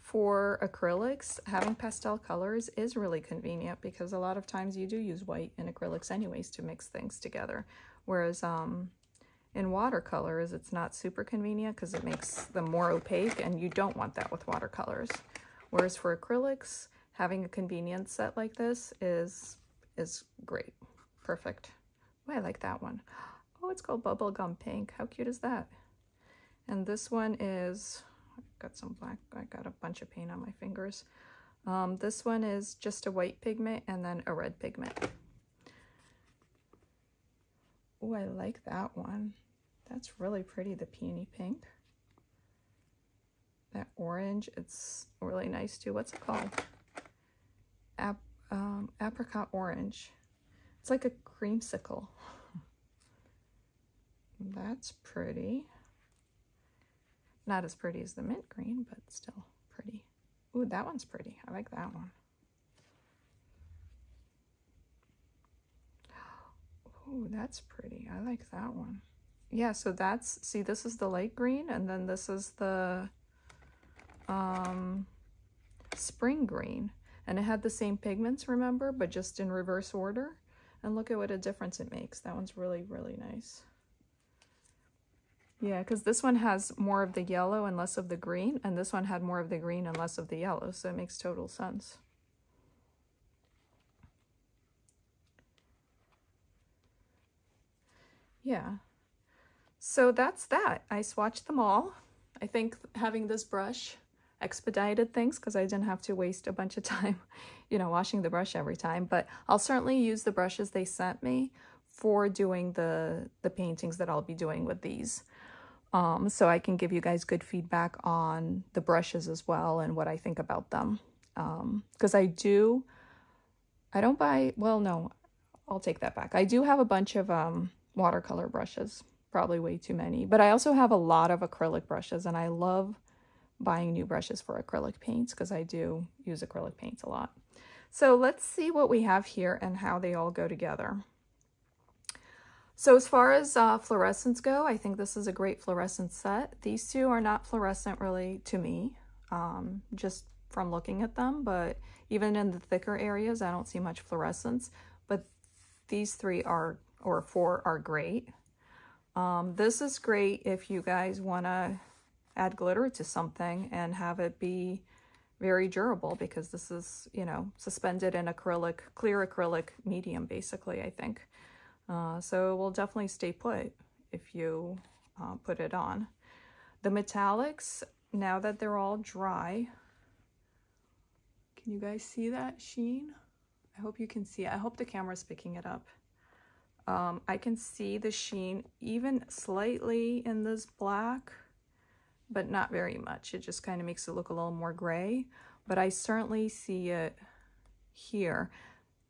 for acrylics, having pastel colors is really convenient because a lot of times you do use white and acrylics anyways to mix things together. Whereas in watercolors, it's not super convenient because it makes them more opaque, and you don't want that with watercolors. Whereas for acrylics, having a convenience set like this is great. perfect. Oh, I like that one. Oh, it's called Bubblegum Pink. How cute is that? And this one is, I've got some black, I got a bunch of paint on my fingers. This one is just a white pigment and then a red pigment. Oh, I like that one. That's really pretty, the peony pink. That orange, it's really nice too. What's it called? Apricot orange. It's like a creamsicle. That's pretty. Not as pretty as the mint green, but still pretty. Ooh, that one's pretty. I like that one. Ooh, that's pretty. I like that one. Yeah, so that's, see, this is the light green, and then this is the spring green. And it had the same pigments, remember, but just in reverse order. And look at what a difference it makes. That one's really, really nice. Yeah, because this one has more of the yellow and less of the green, and this one had more of the green and less of the yellow, so it makes total sense. Yeah, so that's that. I swatched them all. I think having this brush expedited things because I didn't have to waste a bunch of time, you know, washing the brush every time, but I'll certainly use the brushes they sent me for doing the paintings that I'll be doing with these. So I can give you guys good feedback on the brushes as well and what I think about them. Because I don't buy, well, no, I'll take that back. I do have a bunch of watercolor brushes, probably way too many, but I also have a lot of acrylic brushes, and I love buying new brushes for acrylic paints because I do use acrylic paints a lot. So let's see what we have here and how they all go together. So as far as fluorescents go, I think this is a great fluorescent set. These two are not fluorescent really to me, just from looking at them, but even in the thicker areas, I don't see much fluorescence, but these three are, or four are great. This is great if you guys want to add glitter to something and have it be very durable, because this is, you know, suspended in acrylic, clear acrylic medium, basically, I think. So it will definitely stay put if you put it on. The metallics, now that they're all dry, can you guys see that sheen? I hope you can see it. I hope the camera's picking it up. I can see the sheen even slightly in this black, but not very much. It just kind of makes it look a little more gray, but I certainly see it here.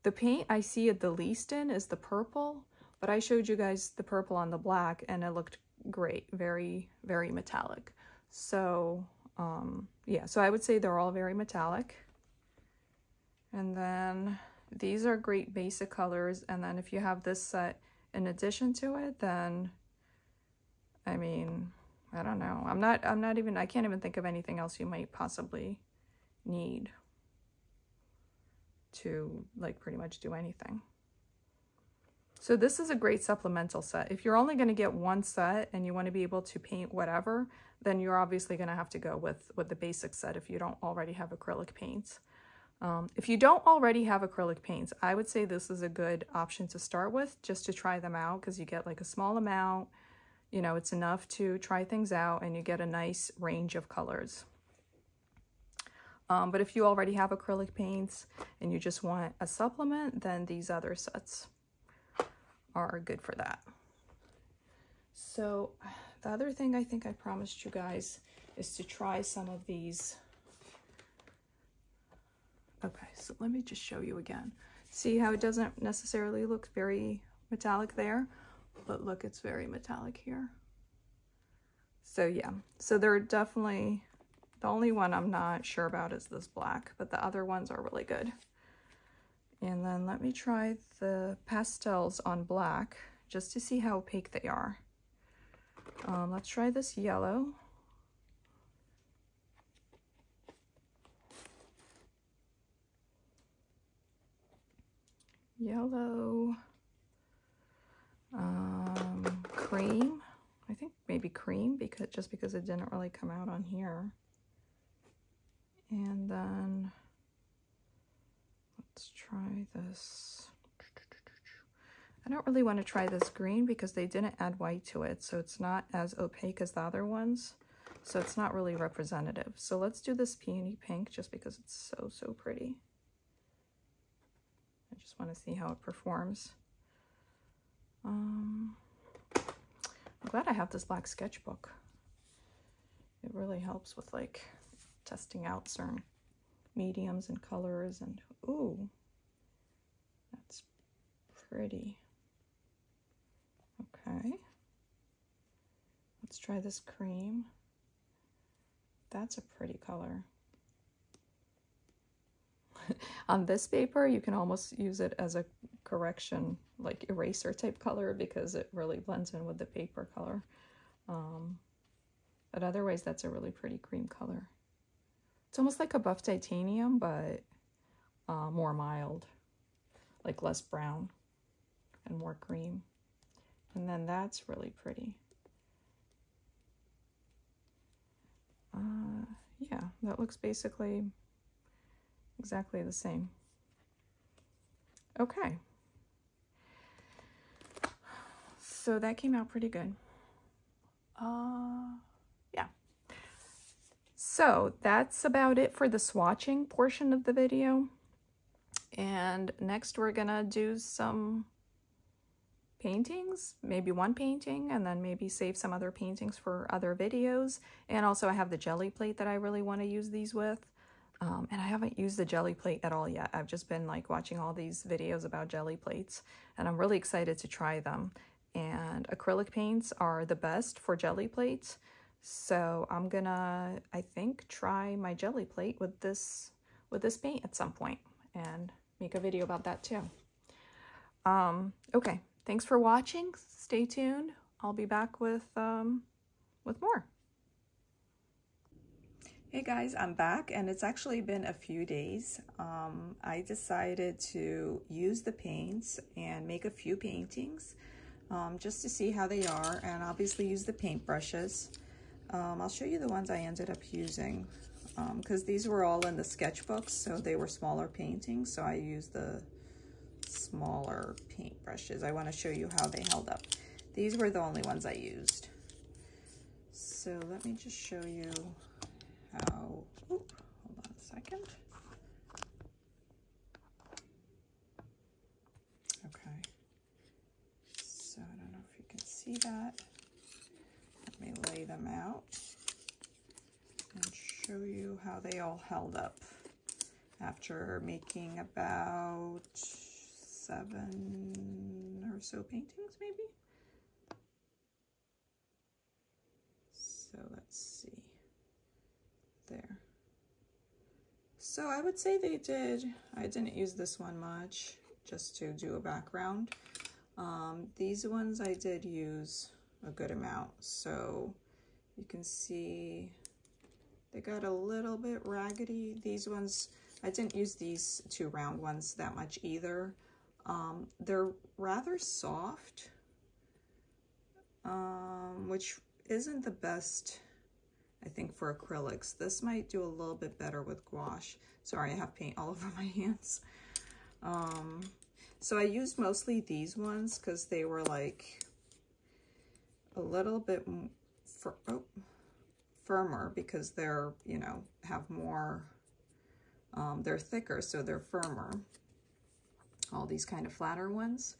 The paint I see it the least in is the purple, but I showed you guys the purple on the black and it looked great, very, very metallic. So yeah, so I would say they're all very metallic. And then these are great basic colors, and then if you have this set in addition to it, then I mean, I don't know. I can't even think of anything else you might possibly need to like pretty much do anything. So this is a great supplemental set. If you're only going to get one set and you want to be able to paint whatever, then you're obviously going to have to go with the basic set if you don't already have acrylic paints. If you don't already have acrylic paints, I would say this is a good option to start with, just to try them out, because you get like a small amount, you know, it's enough to try things out and you get a nice range of colors. But if you already have acrylic paints and you just want a supplement, then these other sets are good for that. So the other thing I think I promised you guys is to try some of these. Okay, so let me just show you again. See how it doesn't necessarily look very metallic there, but look, it's very metallic here. So yeah, so they're definitely, the only one I'm not sure about is this black, but the other ones are really good. And then let me try the pastels on black just to see how opaque they are. Let's try this yellow. Yellow, cream, I think maybe cream, because it didn't really come out on here. And then let's try this. I don't really want to try this green because they didn't add white to it, so it's not as opaque as the other ones. So it's not really representative. So let's do this peony pink just because it's so, so pretty. I just want to see how it performs. I'm glad I have this black sketchbook. It really helps with like testing out certain mediums and colors and ooh, that's pretty. Okay, let's try this cream. That's a pretty color. On this paper, you can almost use it as a correction, like eraser type color, because it really blends in with the paper color. But otherwise, that's a really pretty cream color. It's almost like a buff titanium, but more mild, like less brown and more cream. And then that's really pretty. Yeah, that looks basically exactly the same. Okay. So that came out pretty good. Yeah. So that's about it for the swatching portion of the video. And next we're gonna do some paintings, maybe one painting, and then maybe save some other paintings for other videos. And also I have the jelly plate that I really want to use these with. And I haven't used the jelly plate at all yet. I've just been like watching all these videos about jelly plates, and I'm really excited to try them. And acrylic paints are the best for jelly plates. So I'm gonna, I think, try my jelly plate with this paint at some point and make a video about that too. Okay, thanks for watching. Stay tuned. I'll be back with more. Hey guys, I'm back, and it's actually been a few days. I decided to use the paints and make a few paintings just to see how they are, and obviously use the paint brushes. I'll show you the ones I ended up using because these were all in the sketchbooks, so they were smaller paintings, so I used the smaller paint brushes. I want to show you how they held up. These were the only ones I used. So let me just show you how, hold on a second. Okay, so I don't know if you can see that. Let me lay them out and show you how they all held up after making about 7 or so paintings, maybe. So let's see. There. So I would say they did, I didn't use this one much, just to do a background. These ones I did use a good amount, so you can see they got a little bit raggedy. These ones, I didn't use these two round ones that much either. They're rather soft, which isn't the best, I think, for acrylics. This might do a little bit better with gouache. Sorry, I have paint all over my hands. So I used mostly these ones because they were like a little bit firmer, because they're, you know, have more, they're thicker, so they're firmer. All these kind of flatter ones.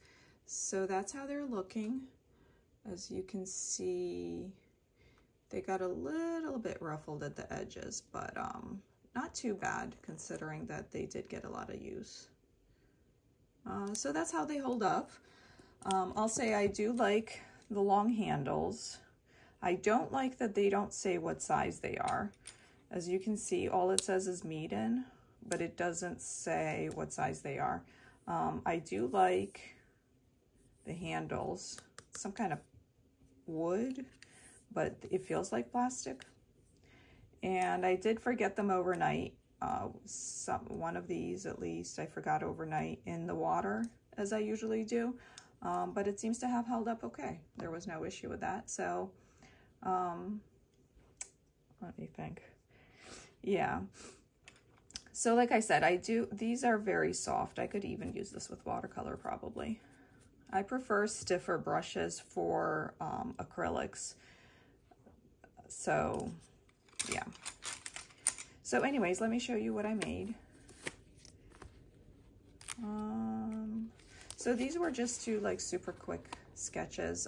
So that's how they're looking. As you can see, they got a little bit ruffled at the edges, but not too bad considering that they did get a lot of use. So that's how they hold up. I'll say I do like the long handles. I don't like that they don't say what size they are. As you can see, all it says is MEEDEN, but it doesn't say what size they are. I do like the handles, some kind of wood, but it feels like plastic. And I did forget them overnight. One of these, at least, I forgot overnight in the water, as I usually do. But it seems to have held up okay. There was no issue with that. So, let me think. Yeah. So like I said, these are very soft. I could even use this with watercolor probably. I prefer stiffer brushes for acrylics. So yeah. So anyways, let me show you what I made. So these were just two like super quick sketches.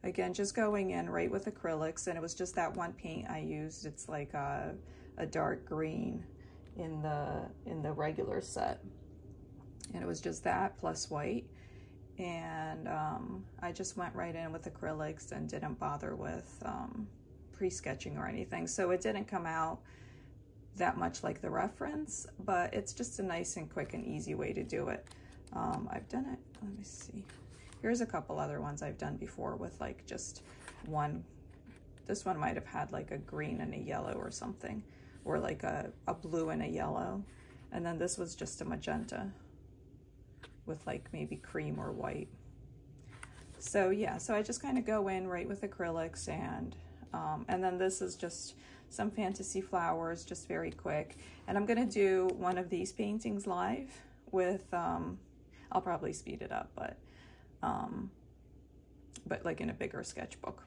Again, just going in right with acrylics, and it was just that one paint I used. It's like a dark green in the regular set, and it was just that plus white. And I just went right in with acrylics and didn't bother with pre-sketching or anything. So it didn't come out that much like the reference, but it's just a nice and quick and easy way to do it. I've done it, let me see. Here's a couple other ones I've done before with like just one. This one might have had like a green and a yellow or something, or like a blue and a yellow. And then this was just a magenta with like maybe cream or white. So yeah, so I just kind of go in right with acrylics, and then this is just some fantasy flowers, just very quick. And I'm gonna do one of these paintings live with, I'll probably speed it up, but like in a bigger sketchbook.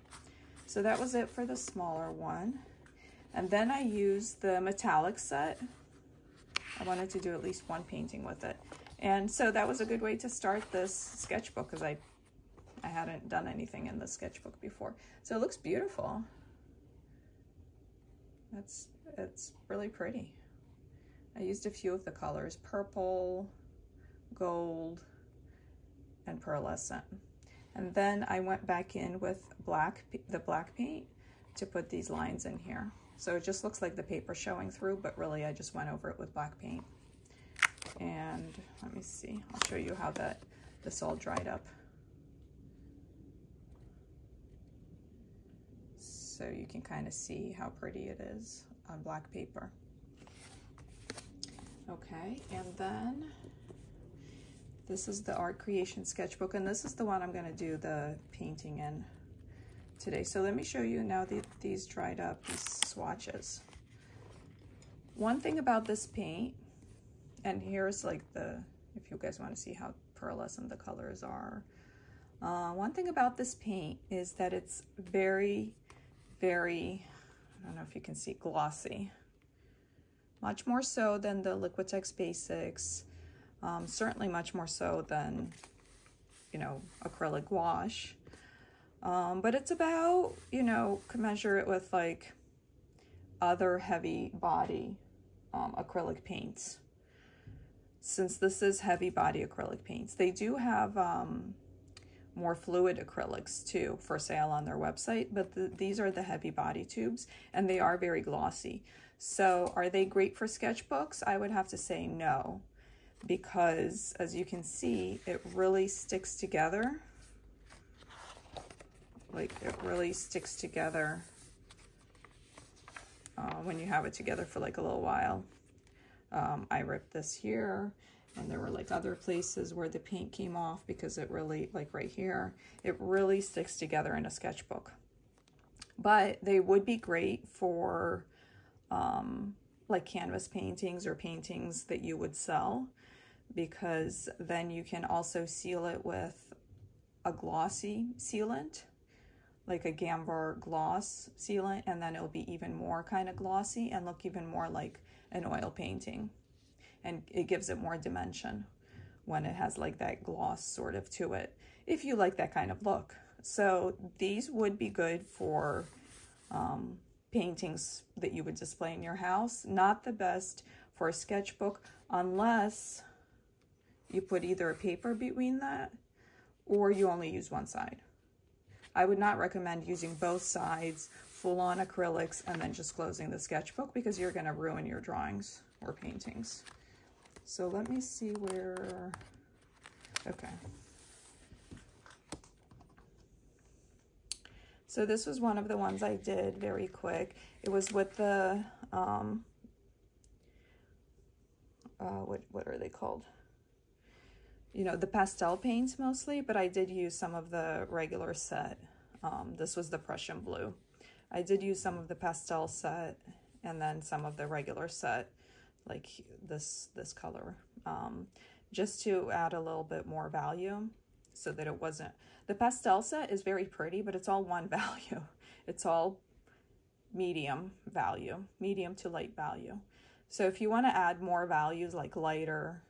So that was it for the smaller one. And then I used the metallic set. I wanted to do at least one painting with it. And so that was a good way to start this sketchbook, because I hadn't done anything in the sketchbook before. So it looks beautiful. It's really pretty. I used a few of the colors, purple, gold, and pearlescent. And then I went back in with the black paint to put these lines in here. So it just looks like the paper showing through, but really I just went over it with black paint. And let me see, I'll show you how this all dried up. So you can kind of see how pretty it is on black paper. Okay, and then this is the art creation sketchbook, and this is the one I'm going to do the painting in today. So let me show you now these dried up, these swatches. One thing about this paint, and here's like if you guys want to see how pearlescent the colors are. One thing about this paint is that it's very, very, I don't know if you can see, glossy. Much more so than the Liquitex Basics. Certainly much more so than, you know, acrylic gouache. But it's about, you know, measure it with like other heavy body acrylic paints. Since this is heavy body acrylic paints, they do have more fluid acrylics too for sale on their website, but these are the heavy body tubes, and they are very glossy. So are they great for sketchbooks? I would have to say no, because as you can see, it really sticks together. Like it really sticks together when you have it together for like a little while. I ripped this here, and there were like other places where the paint came off because it really, like right here, it really sticks together in a sketchbook. But they would be great for like canvas paintings or paintings that you would sell, because then you can also seal it with a glossy sealant, like a Gambar gloss sealant, and then it'll be even more kind of glossy and look even more like an oil painting. And it gives it more dimension when it has like that gloss sort of to it, if you like that kind of look. So these would be good for paintings that you would display in your house. Not the best for a sketchbook unless you put either a paper between that or you only use one side. I would not recommend using both sides, full-on acrylics, and then just closing the sketchbook, because you're going to ruin your drawings or paintings. So let me see where, okay. So this was one of the ones I did very quick. It was with the, what are they called? You know, the pastel paints mostly, but I did use some of the regular set. This was the Prussian blue. I did use some of the pastel set and then some of the regular set, like this color, just to add a little bit more value. so that it wasn't, the pastel set is very pretty, but it's all one value. It's all medium value, medium to light value. So if you want to add more values like lighter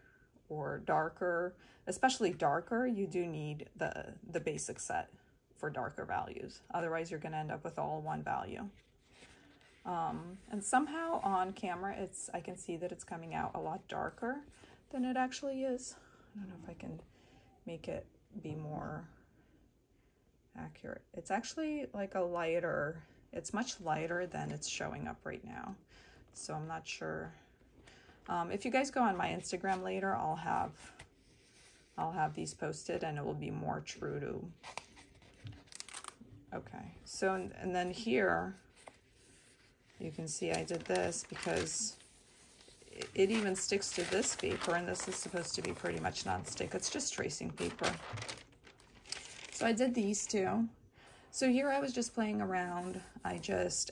or darker, especially darker, you do need the basic set for darker values. Otherwise, you're going to end up with all one value. And somehow on camera, I can see that it's coming out a lot darker than it actually is. I don't know if I can make it be more accurate. It's actually like a lighter, it's much lighter than it's showing up right now. So I'm not sure. If you guys go on my Instagram later, I'll have these posted and it will be more true to. Okay, so, and then here, you can see I did this because it even sticks to this paper, and this is supposed to be pretty much non-stick. It's just tracing paper. So I did these two. So here I was just playing around. I just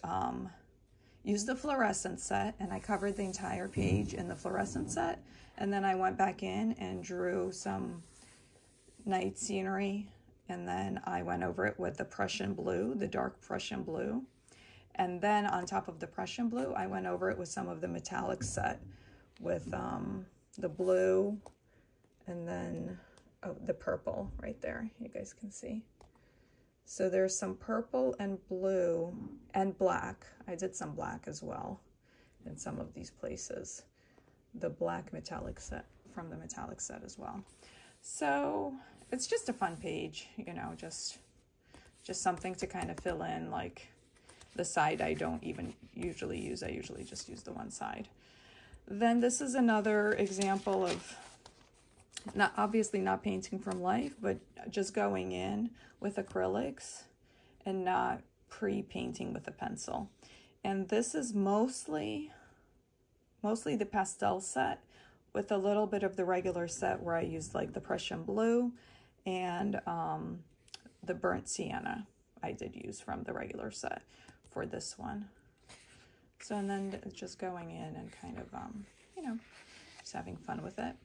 used the fluorescent set, and I covered the entire page in the fluorescent set. And then I went back in and drew some night scenery, and then I went over it with the Prussian blue, the dark Prussian blue. And then on top of the Prussian blue, I went over it with some of the metallic set with the blue and then the purple right there. You guys can see. So there's some purple and blue and black. I did some black as well in some of these places. The black metallic set from the metallic set as well. So it's just a fun page, you know, just something to kind of fill in, like the side I don't even usually use. I usually just use the one side. Then this is another example of obviously not painting from life, but just going in with acrylics and not pre-painting with a pencil. And this is mostly the pastel set with a little bit of the regular set where I used like the Prussian blue and the burnt sienna I did use from the regular set for this one. So, and then just going in and kind of, you know, just having fun with it.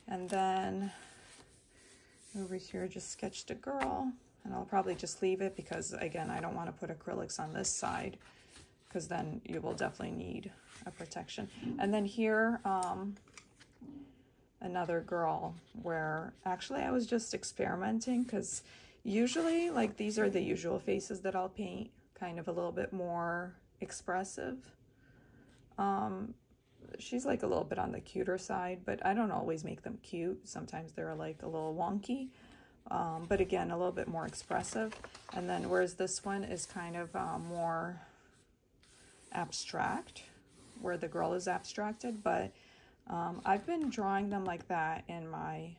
And then over here, just sketched a girl, and I'll probably just leave it because, again, I don't want to put acrylics on this side because then you will definitely need a protection. And then here, another girl where actually I was just experimenting because usually, like, these are the usual faces that I'll paint, kind of a little bit more expressive. She's like a little bit on the cuter side, but I don't always make them cute. Sometimes they're like a little wonky, but again, a little bit more expressive. And then whereas this one is kind of more abstract, where the girl is abstracted, but I've been drawing them like that in my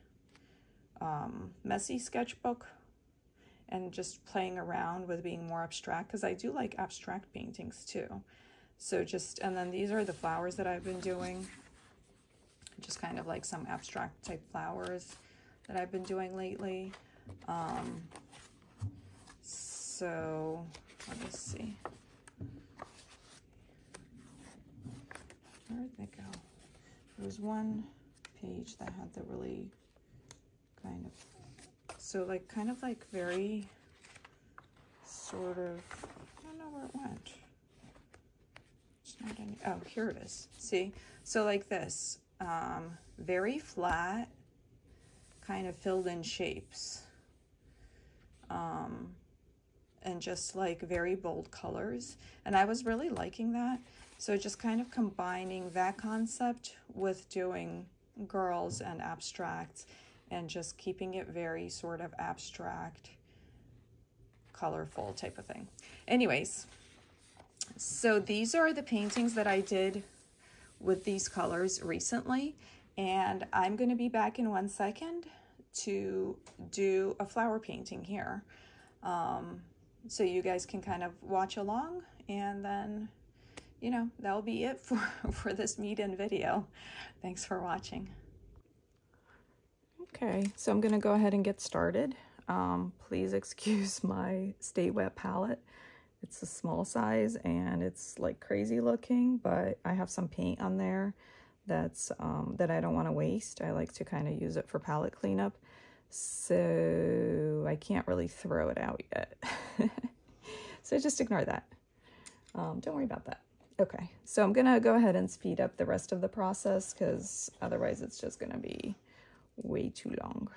messy sketchbook and just playing around with being more abstract because I do like abstract paintings too. So just, and then these are the flowers that I've been doing, just kind of like some abstract type flowers that I've been doing lately. So let me see. Where did they go? There was one page that had the really kind of, so like kind of like very sort of, I don't know where it went. Not any, oh, here it is. See, so like this, very flat, kind of filled in shapes, and just like very bold colors. And I was really liking that. So just kind of combining that concept with doing girls and abstracts and just keeping it very sort of abstract, colorful type of thing. Anyways, so these are the paintings that I did with these colors recently, and I'm going to be back in 1 second to do a flower painting here. So you guys can kind of watch along, and then, you know, that'll be it for this MEEDEN video. Thanks for watching. Okay, so I'm going to go ahead and get started. Please excuse my Stay Wet palette. It's a small size and it's like crazy looking, but I have some paint on there that's that I don't want to waste. I like to kind of use it for palette cleanup. so I can't really throw it out yet. So just ignore that. Don't worry about that. Okay, so I'm gonna go ahead and speed up the rest of the process because otherwise it's just gonna be way too long.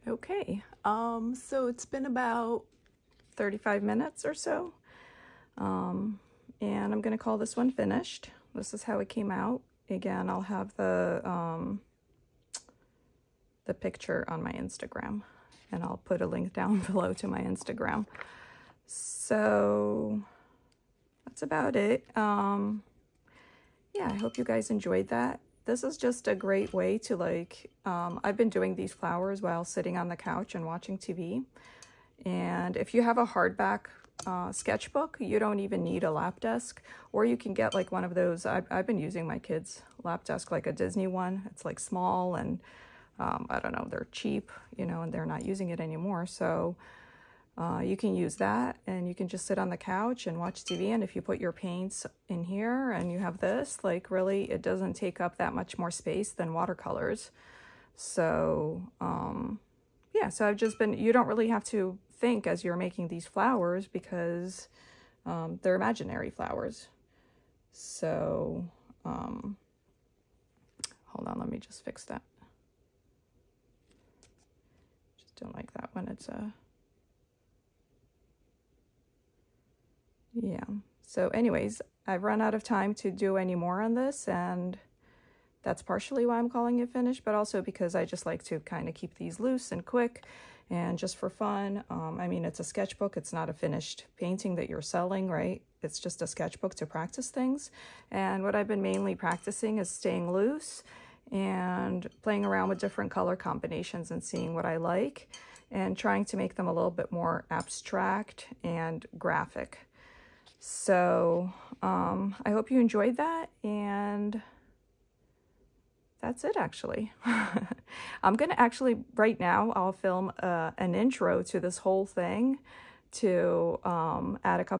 Okay, so it's been about 35 minutes or so, and I'm gonna call this one finished. This is how it came out. Again, I'll have the picture on my Instagram, and I'll put a link down below to my Instagram. So that's about it. Yeah, I hope you guys enjoyed that. This is just a great way to like, I've been doing these flowers while sitting on the couch and watching TV. And if you have a hardback sketchbook, you don't even need a lap desk, or you can get like one of those. I've been using my kids' lap desk, like a Disney one. It's like small and I don't know, they're cheap, you know, and they're not using it anymore. So you can use that, and you can just sit on the couch and watch TV. And if you put your paints in here and you have this, like really, it doesn't take up that much more space than watercolors. So yeah, so I've just been, you don't really have to think as you're making these flowers because they're imaginary flowers. So hold on, let me just fix that. Just don't like that when it's a yeah. So anyways, I've run out of time to do any more on this, and that's partially why I'm calling it finished, but also because I just like to kind of keep these loose and quick and just for fun. I mean, it's a sketchbook. It's not a finished painting that you're selling, right? It's just a sketchbook to practice things. And what I've been mainly practicing is staying loose and playing around with different color combinations and seeing what I like and trying to make them a little bit more abstract and graphic. So I hope you enjoyed that, and that's it actually. I'm gonna actually, right now, I'll film an intro to this whole thing to add a couple